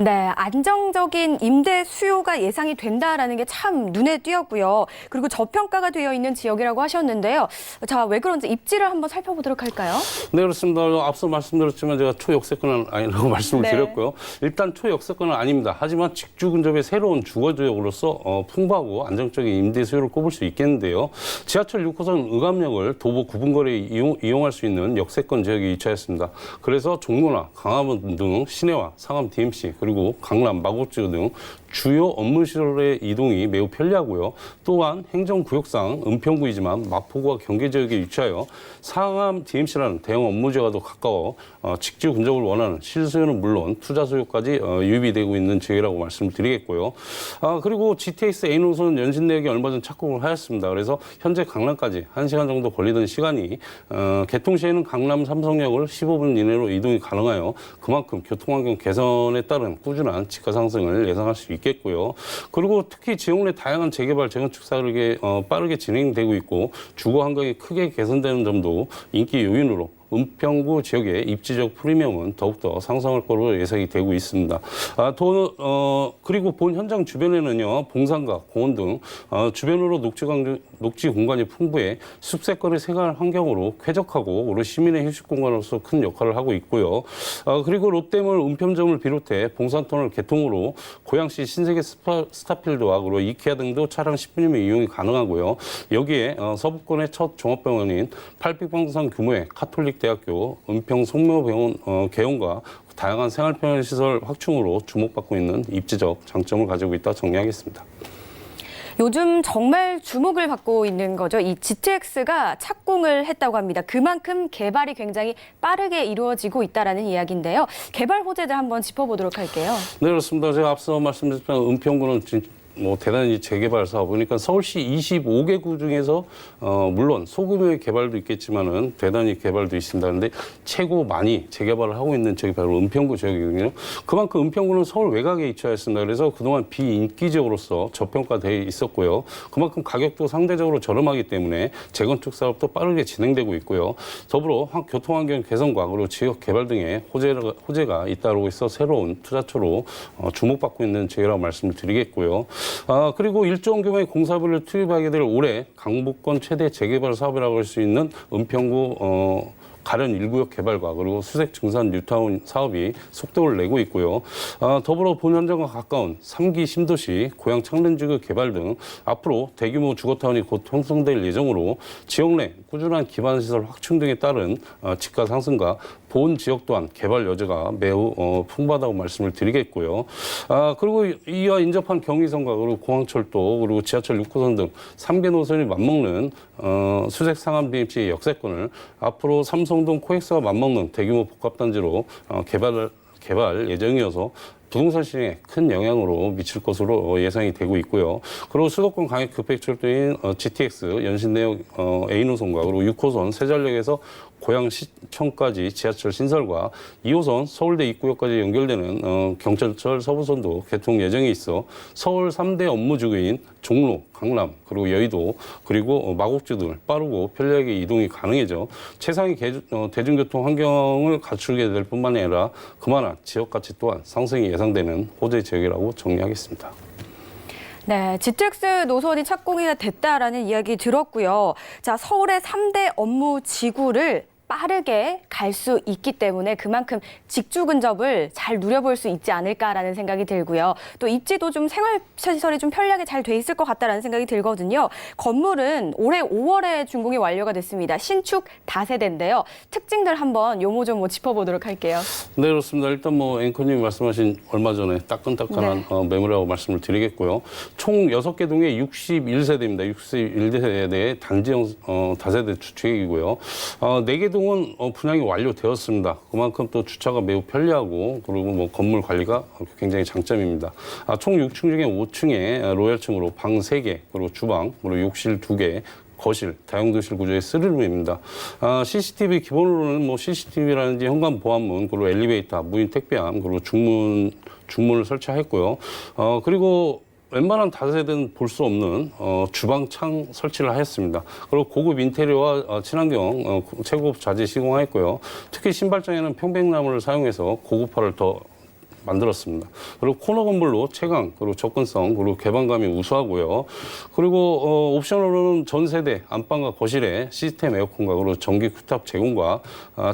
네, 안정적인 임대 수요가 예상이 된다라는 게 참 눈에 띄었고요. 그리고 저평가가 되어 있는 지역이라고 하셨는데요. 자, 왜 그런지 입지를 한번 살펴보도록 할까요? 네, 그렇습니다. 앞서 말씀드렸지만 제가 초역세권은 아니라고 말씀을 네. 드렸고요. 일단 초역세권은 아닙니다. 하지만 직주 근접의 새로운 주거 지역으로서 풍부하고 안정적인 임대 수요를 꼽을 수 있겠는데요. 지하철 6호선 의감역을 도보 9분거리에 이용할 수 있는 역세권 지역에 위치하였습니다. 그래서 종로나 강화문 등 시내와 상암 DMC 그리고 강남, 마곡지구 등 주요 업무시설의 이동이 매우 편리하고요. 또한 행정구역상 은평구이지만 마포구와 경계 지역에 위치하여 상암 DMC라는 대형 업무지역과도 가까워 직주 근접을 원하는 실수요는 물론 투자 수요까지 유입이 되고 있는 지역이라고 말씀을 드리겠고요. 그리고 GTX A노선 연신내역이 얼마 전 착공을 하였습니다. 그래서 현재 강남까지 1시간 정도 걸리던 시간이 개통 시에는 강남 삼성역을 15분 이내로 이동이 가능하여 그만큼 교통환경 개선에 따른 꾸준한 집가 상승을 예상할 수 있겠고요. 그리고 특히 지역 내 다양한 재개발, 재건축 사업이 빠르게 진행되고 있고 주거 환경이 크게 개선되는 점도 인기 요인으로 은평구 지역의 입지적 프리미엄은 더욱더 상승할 것으로 예상이 되고 있습니다. 그리고 본 현장 주변에는요, 봉산과 공원 등 주변으로 녹지 공간이 풍부해 숲세권의 생활 환경으로 쾌적하고 그리고 시민의 휴식 공간으로서 큰 역할을 하고 있고요. 그리고 롯데몰 은평점을 비롯해 봉산터널 개통으로 고양시 신세계 스타필드와 그리고 이케아 등도 차량 10분이면 이용이 가능하고요. 여기에 서부권의 첫 종합병원인 800병상 규모의 카톨릭 대학교 은평 송묘병원 개원과 다양한 생활편의 시설 확충으로 주목받고 있는 입지적 장점을 가지고 있다 정리하겠습니다. 요즘 정말 주목을 받고 있는 거죠. 이 GTX가 착공을 했다고 합니다. 그만큼 개발이 굉장히 빠르게 이루어지고 있다라는 이야기인데요. 개발 호재들 한번 짚어보도록 할게요. 네, 그렇습니다. 제가 앞서 말씀드렸지만 은평구는 대단히 재개발 사업 보니까 서울시 25개구 중에서 물론 소규모의 개발도 있겠지만은 대단히 개발도 있습니다. 그런데 최고 많이 재개발을 하고 있는 지역이 바로 은평구 지역이거든요. 그만큼 은평구는 서울 외곽에 위치하였습니다. 그래서 그동안 비인기 지역으로서 저평가돼 있었고요. 그만큼 가격도 상대적으로 저렴하기 때문에 재건축 사업도 빠르게 진행되고 있고요. 더불어 교통환경 개선과 그리고 지역 개발 등의 호재가 잇따르고 있어 새로운 투자처로 주목받고 있는 지역이라고 말씀을 드리겠고요. 그리고 일정 규모의 공사비를 투입하게 될 올해 강북권 최대 재개발 사업이라고 할 수 있는 은평구 가련 1구역 개발과 그리고 수색 증산 뉴타운 사업이 속도를 내고 있고요. 더불어 본 현장과 가까운 3기 신도시, 고양 창른지구 개발 등 앞으로 대규모 주거타운이 곧 형성될 예정으로 지역 내 꾸준한 기반시설 확충 등에 따른 집가 상승과 본 지역 또한 개발 여지가 매우 풍부하다고 말씀을 드리겠고요. 그리고 이와 인접한 경의선과 그리고 공항철도 그리고 지하철 6호선 등 3개 노선이 맞먹는 수색 상암 DMC의 역세권을 앞으로 삼성동 코엑스와 맞먹는 대규모 복합단지로 개발 예정이어서 부동산 시장에 큰 영향으로 미칠 것으로 예상이 되고 있고요. 그리고 수도권 광역 급행철도인 GTX 연신내역 A노선과 그리고 6호선 세전역에서 고양시청까지 지하철 신설과 2호선 서울대 입구역까지 연결되는 경찰철 서부선도 개통 예정에 있어 서울 3대 업무지구인 종로, 강남, 그리고 여의도, 그리고 마곡지 등을 빠르고 편리하게 이동이 가능해져 최상의 대중교통 환경을 갖추게 될 뿐만 아니라 그만한 지역 가치 또한 상승이 예상되는 호재 지역이라고 정리하겠습니다. 네, GTX 노선이 착공이 됐다라는 이야기 들었고요. 자, 서울의 3대 업무 지구를 빠르게 갈 수 있기 때문에 그만큼 직주 근접을 잘 누려볼 수 있지 않을까라는 생각이 들고요. 또 입지도 좀 생활시설이 좀 편리하게 잘 돼 있을 것 같다라는 생각이 들거든요. 건물은 올해 5월에 준공이 완료가 됐습니다. 신축 다세대인데요. 특징들 한번 요모조모 짚어보도록 할게요. 네, 그렇습니다. 일단 앵커님이 말씀하신 얼마 전에 따끈따끈한 매물이라고 말씀을 드리겠고요. 총 6개 동에 61세대입니다. 61세대의 단지형 다세대 주택이고요. 4개 동은 분양이 완료되었습니다. 그만큼 또 주차가 매우 편리하고 그리고 건물 관리가 굉장히 장점입니다. 총 6층 중에 5층에 로얄층으로 방 3개, 그리고 주방, 그리고 욕실 2개, 거실, 다용도실 구조의 3룸입니다. CCTV 기본으로는 CCTV라든지 현관 보안문, 그리고 엘리베이터, 무인 택배함, 그리고 중문을 설치했고요. 그리고 웬만한 다세대는 볼 수 없는 주방창 설치를 하였습니다. 그리고 고급 인테리어와 친환경 최고급 자재 시공하였고요. 특히 신발장에는 평백나무를 사용해서 고급화를 더 만들었습니다. 그리고 코너 건물로 채광, 그리고 접근성, 그리고 개방감이 우수하고요. 그리고 옵션으로는 전 세대 안방과 거실에 시스템 에어컨과 그리고 전기 쿡탑 제공과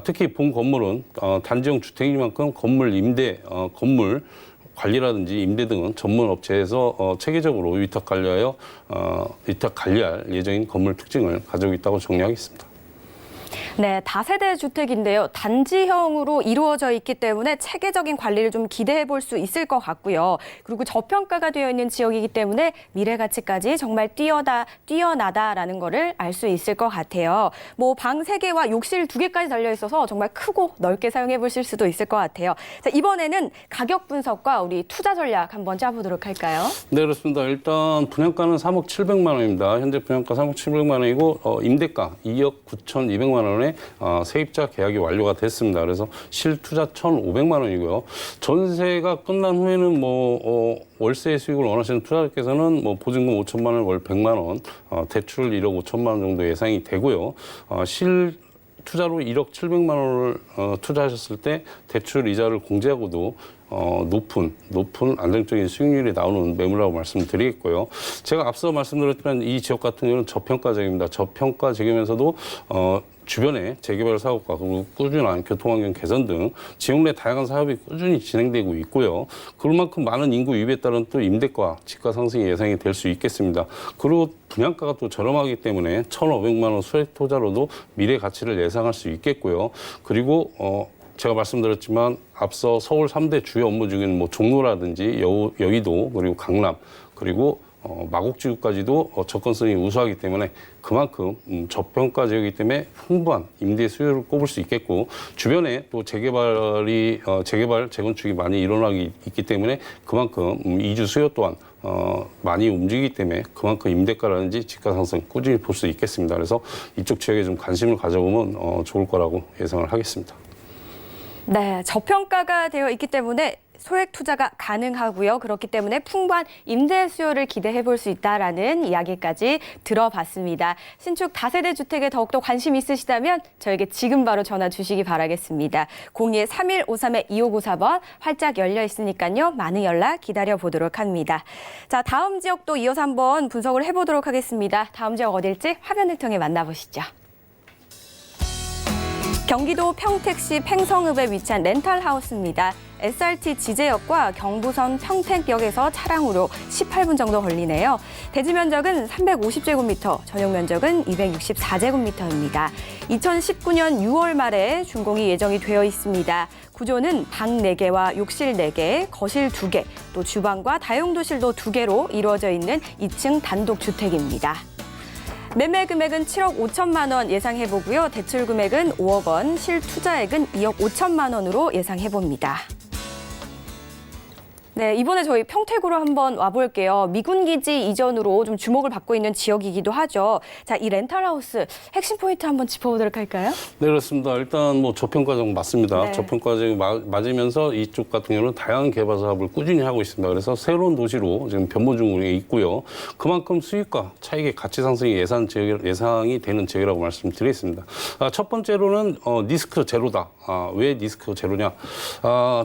특히 본 건물은 단지형 주택이니만큼 건물 임대, 건물 관리라든지 임대 등은 전문 업체에서 체계적으로 위탁 관리할 예정인 건물 특징을 가지고 있다고 정리하겠습니다. 네, 다세대 주택인데요. 단지형으로 이루어져 있기 때문에 체계적인 관리를 좀 기대해 볼 수 있을 것 같고요. 그리고 저평가가 되어 있는 지역이기 때문에 미래 가치까지 정말 뛰어나다라는 거를 알 수 있을 것 같아요. 뭐 방 3개와 욕실 2개까지 달려 있어서 정말 크고 넓게 사용해 보실 수도 있을 것 같아요. 자, 이번에는 가격 분석과 우리 투자 전략 한번 짜보도록 할까요? 네, 그렇습니다. 일단 분양가는 3억 700만 원입니다. 현재 분양가 3억 700만 원이고 임대가 2억 9,200만 원에 세입자 계약이 완료가 됐습니다. 그래서 실투자 1,500만 원이고요. 전세가 끝난 후에는 월세 수익을 원하시는 투자자께서는 보증금 5천만 원, 월 100만 원, 대출 1억 5천만 원 정도 예상이 되고요. 실 투자로 1억 700만 원을 투자하셨을 때 대출 이자를 공제하고도 높은 안정적인 수익률이 나오는 매물이라고 말씀드리겠고요. 제가 앞서 말씀드렸지만 이 지역 같은 경우는 저평가 지역입니다. 저평가 지역이면서도 주변에 재개발 사업과 그리고 꾸준한 교통환경 개선 등 지역 내 다양한 사업이 꾸준히 진행되고 있고요. 그만큼 많은 인구 유입에 따른 또 임대가, 집가 상승이 예상이 될 수 있겠습니다. 그리고 분양가가 또 저렴하기 때문에 1,500만 원 수익 투자로도 미래 가치를 예상할 수 있겠고요. 그리고 제가 말씀드렸지만 앞서 서울 3대 주요 업무 중인 종로라든지 여의도 그리고 강남 그리고 마곡지구까지도 접근성이 우수하기 때문에 그만큼 저평가 지역이기 때문에 풍부한 임대 수요를 꼽을 수 있겠고 주변에 또 재개발, 재건축이 많이 일어나기 있기 때문에 그만큼 이주 수요 또한 많이 움직이기 때문에 그만큼 임대가라든지 집가 상승 꾸준히 볼 수 있겠습니다. 그래서 이쪽 지역에 좀 관심을 가져보면 좋을 거라고 예상을 하겠습니다. 네, 저평가가 되어 있기 때문에 소액 투자가 가능하고요. 그렇기 때문에 풍부한 임대 수요를 기대해 볼 수 있다라는 이야기까지 들어봤습니다. 신축 다세대 주택에 더욱더 관심 있으시다면 저에게 지금 바로 전화 주시기 바라겠습니다. 02-3153-2594번 활짝 열려 있으니까요. 많은 연락 기다려 보도록 합니다. 자, 다음 지역도 이어서 한번 분석을 해보도록 하겠습니다. 다음 지역 어딜지 화면을 통해 만나보시죠. 경기도 평택시 팽성읍에 위치한 렌탈하우스입니다. SRT 지제역과 경부선 평택역에서 차량으로 18분 정도 걸리네요. 대지 면적은 350제곱미터, 전용 면적은 264제곱미터입니다. 2019년 6월 말에 준공이 예정이 되어 있습니다. 구조는 방 4개와 욕실 4개, 거실 2개, 또 주방과 다용도실도 2개로 이루어져 있는 2층 단독주택입니다. 매매 금액은 7억 5천만 원 예상해보고요. 대출 금액은 5억 원, 실투자액은 2억 5천만 원으로 예상해봅니다. 네, 이번에 저희 평택으로 한번 와볼게요. 미군기지 이전으로 좀 주목을 받고 있는 지역이기도 하죠. 자, 이 렌탈하우스 핵심 포인트 한번 짚어보도록 할까요? 네, 그렇습니다. 일단 저평가적 맞습니다. 네. 저평가적 맞으면서 이쪽 같은 경우는 다양한 개발 사업을 꾸준히 하고 있습니다. 그래서 새로운 도시로 지금 변모 중에 있고요. 그만큼 수익과 차익의 가치 상승이 예상이 되는 지역이라고 말씀드리겠습니다. 첫 번째로는 리스크 제로다. 왜 리스크 제로냐?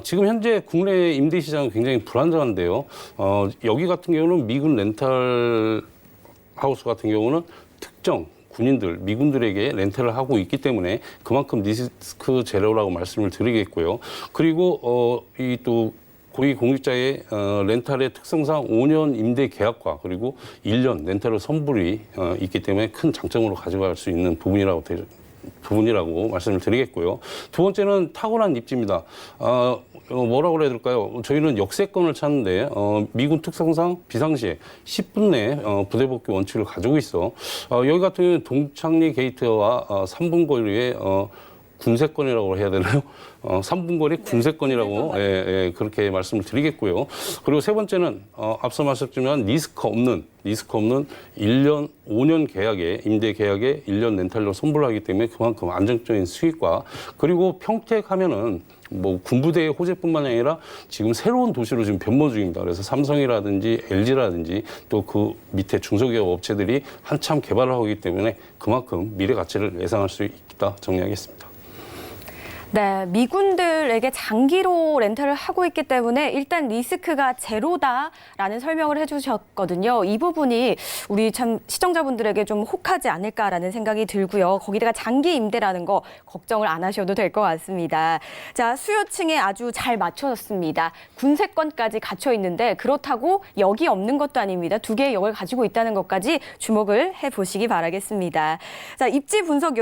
지금 현재 국내 임대 시장은 굉장히 불안정한데요. 여기 같은 경우는 미군 렌탈 하우스 같은 경우는 특정 군인들, 미군들에게 렌탈을 하고 있기 때문에 그만큼 리스크 제로라고 말씀을 드리겠고요. 그리고 이 또 고위 공직자의 렌탈의 특성상 5년 임대 계약과 그리고 1년 렌탈 선불이 있기 때문에 큰 장점으로 가져갈 수 있는 부분이라고 말씀을 드리겠고요. 두 번째는 탁월한 입지입니다. 뭐라고 그래야 될까요? 저희는 역세권을 찾는데 미군 특성상 비상시에 10분 내 부대 복귀 원칙을 가지고 있어. 여기 같은 경우는 동창리 게이트와 3분 거리에 군세권이라고 해야 되나요? 3분 거리 군세권이라고 그렇게 말씀을 드리겠고요. 그리고 세 번째는 앞서 말씀드렸지만 리스크 없는 1년, 5년 계약에 임대 계약에 1년 렌탈료 선불하기 때문에 그만큼 안정적인 수익과 그리고 평택하면은 군부대의 호재뿐만 아니라 지금 새로운 도시로 지금 변모 중입니다. 그래서 삼성이라든지 LG라든지 또 그 밑에 중소기업 업체들이 한참 개발을 하고 있기 때문에 그만큼 미래 가치를 예상할 수 있다 정리하겠습니다. 네, 미군들에게 장기로 렌탈을 하고 있기 때문에 일단 리스크가 제로다라는 설명을 해주셨거든요. 이 부분이 우리 참 시청자분들에게 좀 혹하지 않을까라는 생각이 들고요. 거기다가 장기 임대라는 거 걱정을 안 하셔도 될 것 같습니다. 자, 수요층에 아주 잘 맞춰졌습니다. 군세권까지 갖춰 있는데 그렇다고 역이 없는 것도 아닙니다. 2개의 역을 가지고 있다는 것까지 주목을 해보시기 바라겠습니다. 자, 입지 분석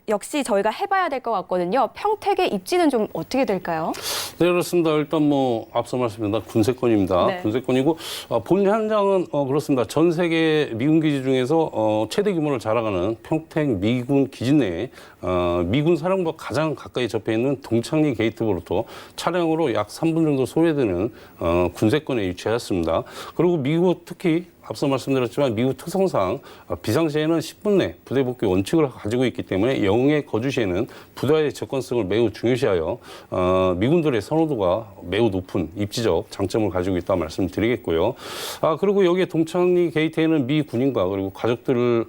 역시 저희가 해봐야 될 것 같거든요. 평택의 입지는 좀 어떻게 될까요? 네, 그렇습니다. 일단 뭐 앞서 말씀드린 군세권입니다. 네. 군세권이고 본 현장은 그렇습니다. 전 세계 미군 기지 중에서 최대 규모를 자랑하는 평택 미군 기지 내에 미군 사령부가 가장 가까이 접해 있는 동창리 게이트부터 차량으로 약 3분 정도 소요되는 군세권에 위치하였습니다. 그리고 미국 특히 앞서 말씀드렸지만 미국 특성상 비상시에는 10분 내 부대 복귀 원칙을 가지고 있기 때문에 영해 거주 시에는 부대의 접근성을 매우 중요시하여 미군들의 선호도가 매우 높은 입지적 장점을 가지고 있다 말씀드리겠고요. 그리고 여기에 동창리 게이트에는 미 군인과 그리고 가족들,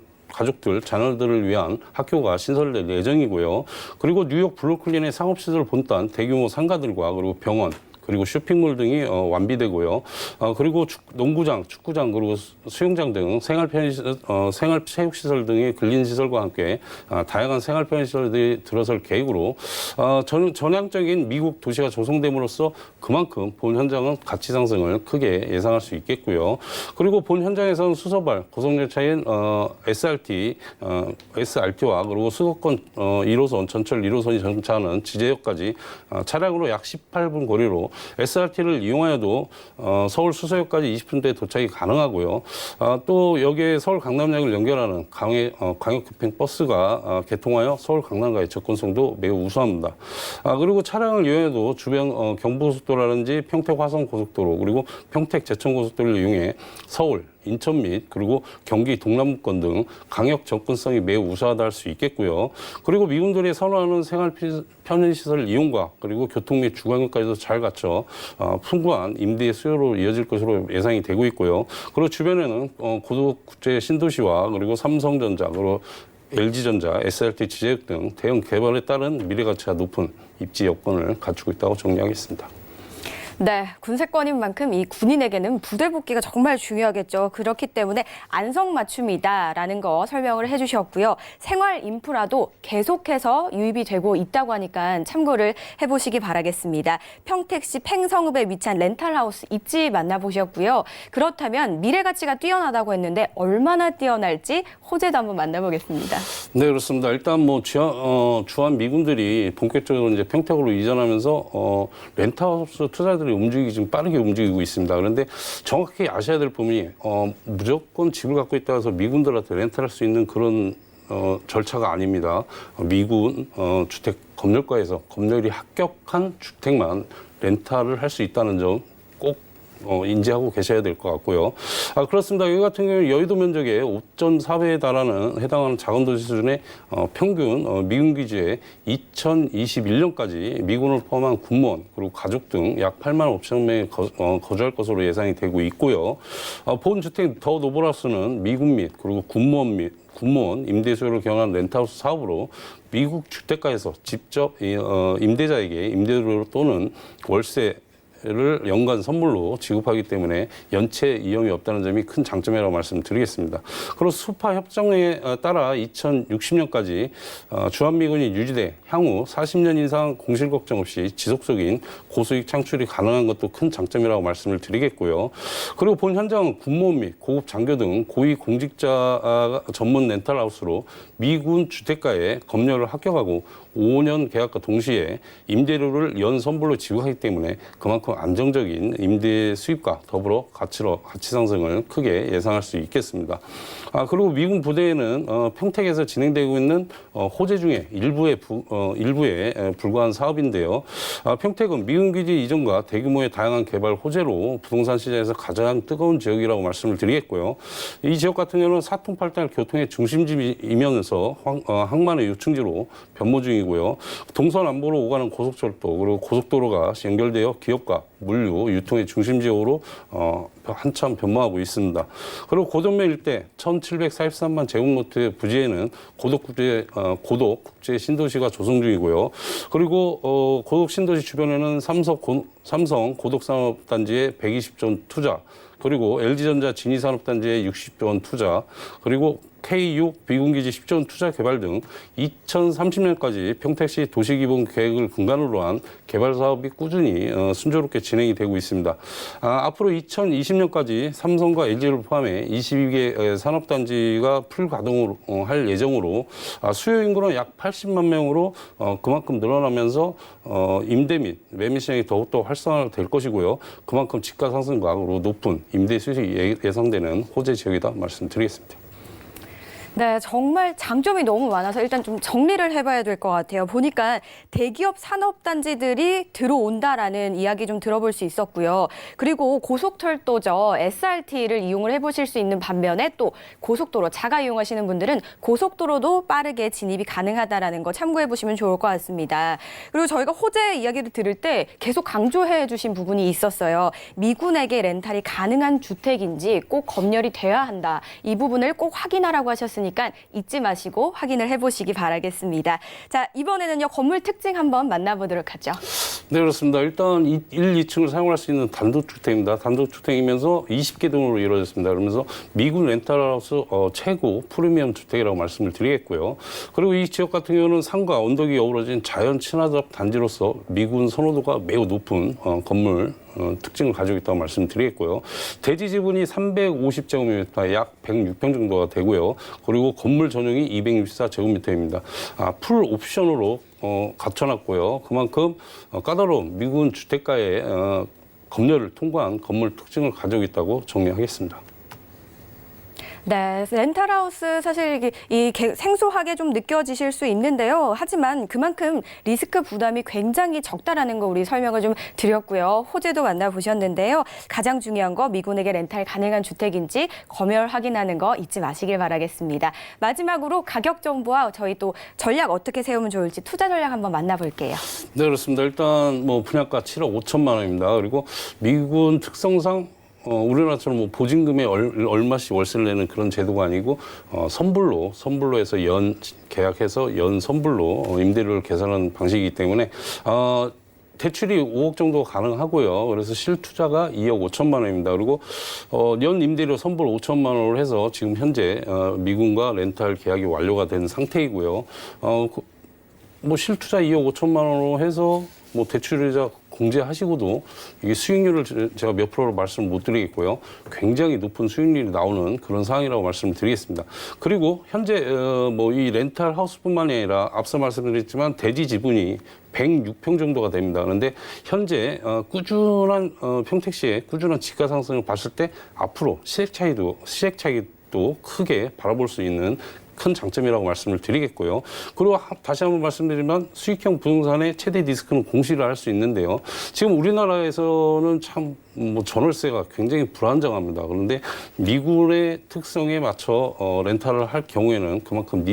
자녀들을 위한 학교가 신설될 예정이고요. 그리고 뉴욕 브루클린의 상업시설 본단, 대규모 상가들과 그리고 병원, 그리고 쇼핑몰 등이 완비되고요. 그리고 농구장, 축구장, 그리고 수영장 등 생활체육시설 등의 근린시설과 함께 다양한 생활편의시설들이 들어설 계획으로 전향적인 미국 도시가 조성됨으로써 그만큼 본 현장은 가치 상승을 크게 예상할 수 있겠고요. 그리고 본 현장에서는 수서발, 고속열차인 SRT와 그리고 수도권 1호선, 전철 1호선이 전차하는 지제역까지 차량으로 약 18분 거리로 SRT를 이용하여도 서울 수서역까지 20분대에 도착이 가능하고요. 또 여기에 서울 강남역을 연결하는 광역급행 버스가 개통하여 서울 강남과의 접근성도 매우 우수합니다. 그리고 차량을 이용해도 주변 경부고속도로라든지 평택 화성고속도로 그리고 평택 제천고속도로를 이용해 서울, 인천 및 그리고 경기 동남권 등 강역 접근성이 매우 우수하다 할 수 있겠고요. 그리고 미군들이 선호하는 생활 편의시설 이용과 그리고 교통 및 주거까지도 잘 갖춰 풍부한 임대 수요로 이어질 것으로 예상이 되고 있고요. 그리고 주변에는 고도국제 신도시와 그리고 삼성전자 그리고 LG전자, SRT 지제역 등 대형 개발에 따른 미래 가치가 높은 입지 여건을 갖추고 있다고 정리하겠습니다. 네, 군세권인 만큼 이 군인에게는 부대 복귀가 정말 중요하겠죠. 그렇기 때문에 안성맞춤이다라는 거 설명을 해주셨고요. 생활 인프라도 계속해서 유입이 되고 있다고 하니까 참고를 해보시기 바라겠습니다. 평택시 팽성읍에 위치한 렌탈하우스 입지 만나보셨고요. 그렇다면 미래 가치가 뛰어나다고 했는데 얼마나 뛰어날지 호재도 한번 만나보겠습니다. 네, 그렇습니다. 일단 뭐 주한 미군들이 본격적으로 이제 평택으로 이전하면서 렌탈하우스 투자들이 움직이기 좀 빠르게 움직이고 있습니다. 그런데 정확히 아셔야 될 부분이 무조건 집을 갖고 있다고 해서 미군들한테 렌탈할 수 있는 그런 절차가 아닙니다. 미군 주택 검열과에서 검열이 합격한 주택만 렌탈을 할 수 있다는 점 꼭 인지하고 계셔야 될 것 같고요. 그렇습니다. 여기 같은 경우는 여의도 면적의 5.4배에 달하는 해당하는 작은 도시 수준의 평균 미군 기지에 2021년까지 미군을 포함한 군무원 그리고 가족 등 약 8만 5천 명이 거주할 것으로 예상이 되고 있고요. 본 주택 더 노브라스는 미군 및 그리고 군무원 임대 수요를 경험한 렌트하우스 사업으로 미국 주택가에서 직접 임대자에게 임대료 또는 월세 를 연간 선물로 지급하기 때문에 연체 위험이 없다는 점이 큰 장점이라고 말씀드리겠습니다. 그리고 수파 협정에 따라 2060년까지 주한미군이 유지돼 향후 40년 이상 공실 걱정 없이 지속적인 고수익 창출이 가능한 것도 큰 장점이라고 말씀을 드리겠고요. 그리고 본 현장은 군무원 및 고급 장교 등 고위 공직자 전문 렌탈하우스로 미군 주택가에 검열을 합격하고 5년 계약과 동시에 임대료를 연 선불로 지급하기 때문에 그만큼 안정적인 임대 수입과 더불어 가치 상승을 크게 예상할 수 있겠습니다. 그리고 미군 부대에는 평택에서 진행되고 있는 호재 중에 일부에 불과한 사업인데요. 평택은 미군 기지 이전과 대규모의 다양한 개발 호재로 부동산 시장에서 가장 뜨거운 지역이라고 말씀을 드리겠고요. 이 지역 같은 경우는 사통팔달 교통의 중심지이면서 항만의 요충지로 변모 중이고 조성중이고요. 동서남북으로 오가는 고속철도 그리고 고속도로가 연결되어 기업과 물류, 유통의 중심 지역으로 한참 변모하고 있습니다. 그리고 고전면 일대 1,743만 제곱미터의 부지에는 고덕 국제 신도시가 조성 중이고요. 그리고 고덕 신도시 주변에는 삼성 고덕산업단지의 120조 원 투자, 그리고 LG전자 진이산업단지의 60조 원 투자, 그리고 K6 비군기지 10조 원 투자 개발 등 2030년까지 평택시 도시기본 계획을 근간으로 한 개발 사업이 꾸준히 순조롭게 진행이 되고 있습니다. 앞으로 2020년까지 삼성과 LG를 포함해 22개 산업단지가 풀가동을 할 예정으로 수요 인구는 약 80만 명으로 그만큼 늘어나면서 임대 및 매매 시장이 더욱더 활성화될 것이고요. 그만큼 집가 상승각으로 높은 임대 수익이 예상되는 호재 지역이다 말씀드리겠습니다. 네, 정말 장점이 너무 많아서 일단 좀 정리를 해봐야 될 것 같아요. 보니까 대기업 산업단지들이 들어온다라는 이야기 좀 들어볼 수 있었고요. 그리고 고속철도죠. SRT를 이용을 해보실 수 있는 반면에 또 고속도로, 자가 이용하시는 분들은 고속도로도 빠르게 진입이 가능하다라는 거 참고해보시면 좋을 것 같습니다. 그리고 저희가 호재 이야기를 들을 때 계속 강조해 주신 부분이 있었어요. 미군에게 렌탈이 가능한 주택인지 꼭 검열이 돼야 한다. 이 부분을 꼭 확인하라고 하셨으니까 잊지 마시고 확인을 해보시기 바라겠습니다. 자, 이번에는요, 건물 특징 한번 만나보도록 하죠. 네, 그렇습니다. 일단 1, 2층을 사용할 수 있는 단독주택입니다. 단독주택이면서 20개 등으로 이루어졌습니다. 그러면서 미군 렌탈하우스 최고 프리미엄 주택이라고 말씀을 드리겠고요. 그리고 이 지역 같은 경우는 산과 언덕이 어우러진 자연 친화적 단지로서 미군 선호도가 매우 높은 건물 특징을 가지고 있다고 말씀드리겠고요. 대지 지분이 350제곱미터, 약 106평 정도가 되고요. 그리고 건물 전용이 264제곱미터입니다. 풀 옵션으로 갖춰놨고요. 그만큼 까다로운 미군 주택가의 검열을 통과한 건물 특징을 가지고 있다고 정리하겠습니다. 네, 렌탈하우스 사실 생소하게 좀 느껴지실 수 있는데요. 하지만 그만큼 리스크 부담이 굉장히 적다라는 거 우리 설명을 좀 드렸고요. 호재도 만나보셨는데요. 가장 중요한 거 미군에게 렌탈 가능한 주택인지 검열 확인하는 거 잊지 마시길 바라겠습니다. 마지막으로 가격 정보와 저희 또 전략 어떻게 세우면 좋을지 투자 전략 한번 만나볼게요. 네, 그렇습니다. 일단 분양가 7억 5천만 원입니다. 그리고 미군 특성상 우리나라처럼 보증금에 얼마씩 월세를 내는 그런 제도가 아니고 선불로 해서 연 계약해서 연 선불로 임대료를 계산하는 방식이기 때문에 대출이 5억 정도 가능하고요. 그래서 실투자가 2억 5천만 원입니다. 그리고 연 임대료 선불 5천만 원을 해서 지금 현재 미군과 렌탈 계약이 완료가 된 상태이고요. 실투자 2억 5천만 원으로 해서 대출이자 공제하시고도 이게 수익률을 제가 몇 프로로 말씀을 못 드리겠고요. 굉장히 높은 수익률이 나오는 그런 상황이라고 말씀을 드리겠습니다. 그리고 현재 이 렌탈 하우스뿐만이 아니라 앞서 말씀드렸지만 대지 지분이 106평 정도가 됩니다. 그런데 현재 꾸준한 평택시의 꾸준한 집가 상승을 봤을 때 앞으로 시세 차익도 크게 바라볼 수 있는 큰 장점이라고 말씀을 드리겠고요. 그리고 다시 한번 말씀드리면 수익형 부동산의 최대 리스크는 공시를 할 수 있는데요. 지금 우리나라에서는 참 전월세가 굉장히 불안정합니다. 그런데 미군의 특성에 맞춰 렌탈을 할 경우에는 그만큼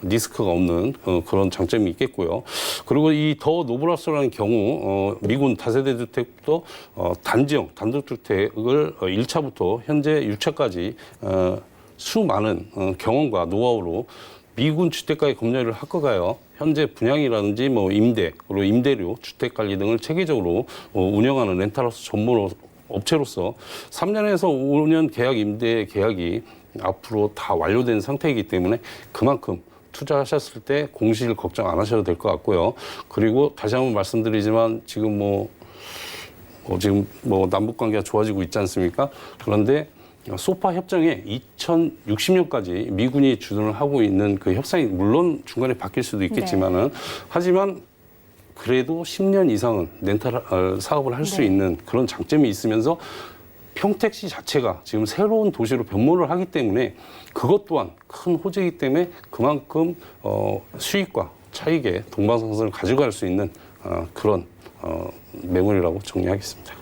리스크가 없는 그런 장점이 있겠고요. 그리고 이 더 노블하우스라는 경우 미군 다세대 주택부터 단지형 단독주택을 1차부터 현재 6차까지 수많은 경험과 노하우로 미군 주택가의 검열을 합격하여 현재 분양이라든지 임대, 그리고 임대료, 주택관리 등을 체계적으로 운영하는 렌탈하우스 전문 업체로서 3년에서 5년 임대 계약이 앞으로 다 완료된 상태이기 때문에 그만큼 투자하셨을 때 공실 걱정 안 하셔도 될 것 같고요. 그리고 다시 한번 말씀드리지만 지금 지금 남북 관계가 좋아지고 있지 않습니까? 그런데 소파 협정에 2060년까지 미군이 주둔을 하고 있는 그 협상이 물론 중간에 바뀔 수도 있겠지만은 하지만 그래도 10년 이상은 렌탈 사업을 할 수 있는 그런 장점이 있으면서 평택시 자체가 지금 새로운 도시로 변모를 하기 때문에 그것 또한 큰 호재이기 때문에 그만큼 수익과 차익의 동방상선을 가져갈 수 있는 그런 매물이라고 정리하겠습니다.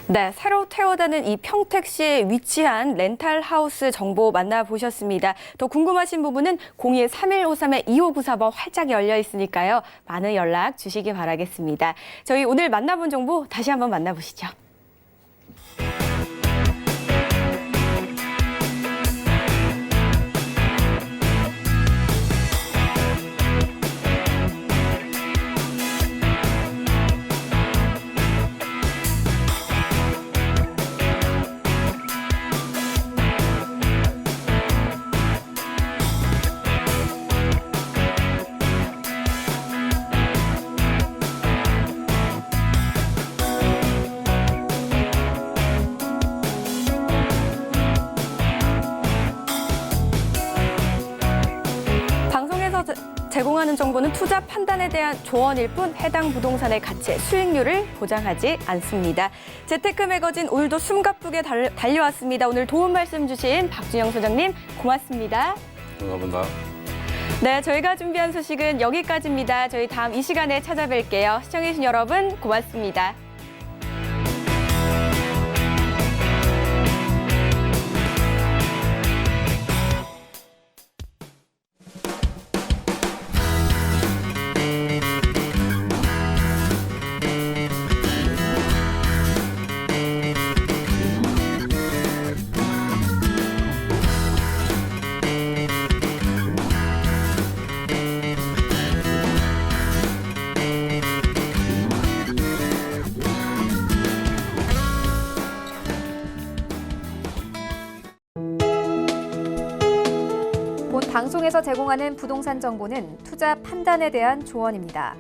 네, 새로 퇴원하는 이 평택시에 위치한 렌탈하우스 정보 만나보셨습니다. 더 궁금하신 부분은 02-3153-2594번 활짝 열려 있으니까요. 많은 연락 주시기 바라겠습니다. 저희 오늘 만나본 정보 다시 한번 만나보시죠. 방송에서 제공하는 정보는 투자 판단에 대한 조언일 뿐 해당 부동산의 가치의 수익률을 보장하지 않습니다. 재테크 매거진 오늘도 숨가쁘게 달려왔습니다. 오늘 도움 말씀 주신 박준영 소장님 고맙습니다. 감사합니다. 네, 저희가 준비한 소식은 여기까지입니다. 저희 다음 이 시간에 찾아뵐게요. 시청해주신 여러분 고맙습니다. 본 방송에서 제공하는 부동산 정보는 투자 판단에 대한 조언입니다.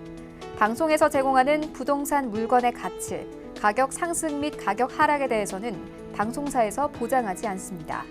방송에서 제공하는 부동산 물건의 가치, 가격 상승 및 가격 하락에 대해서는 방송사에서 보장하지 않습니다.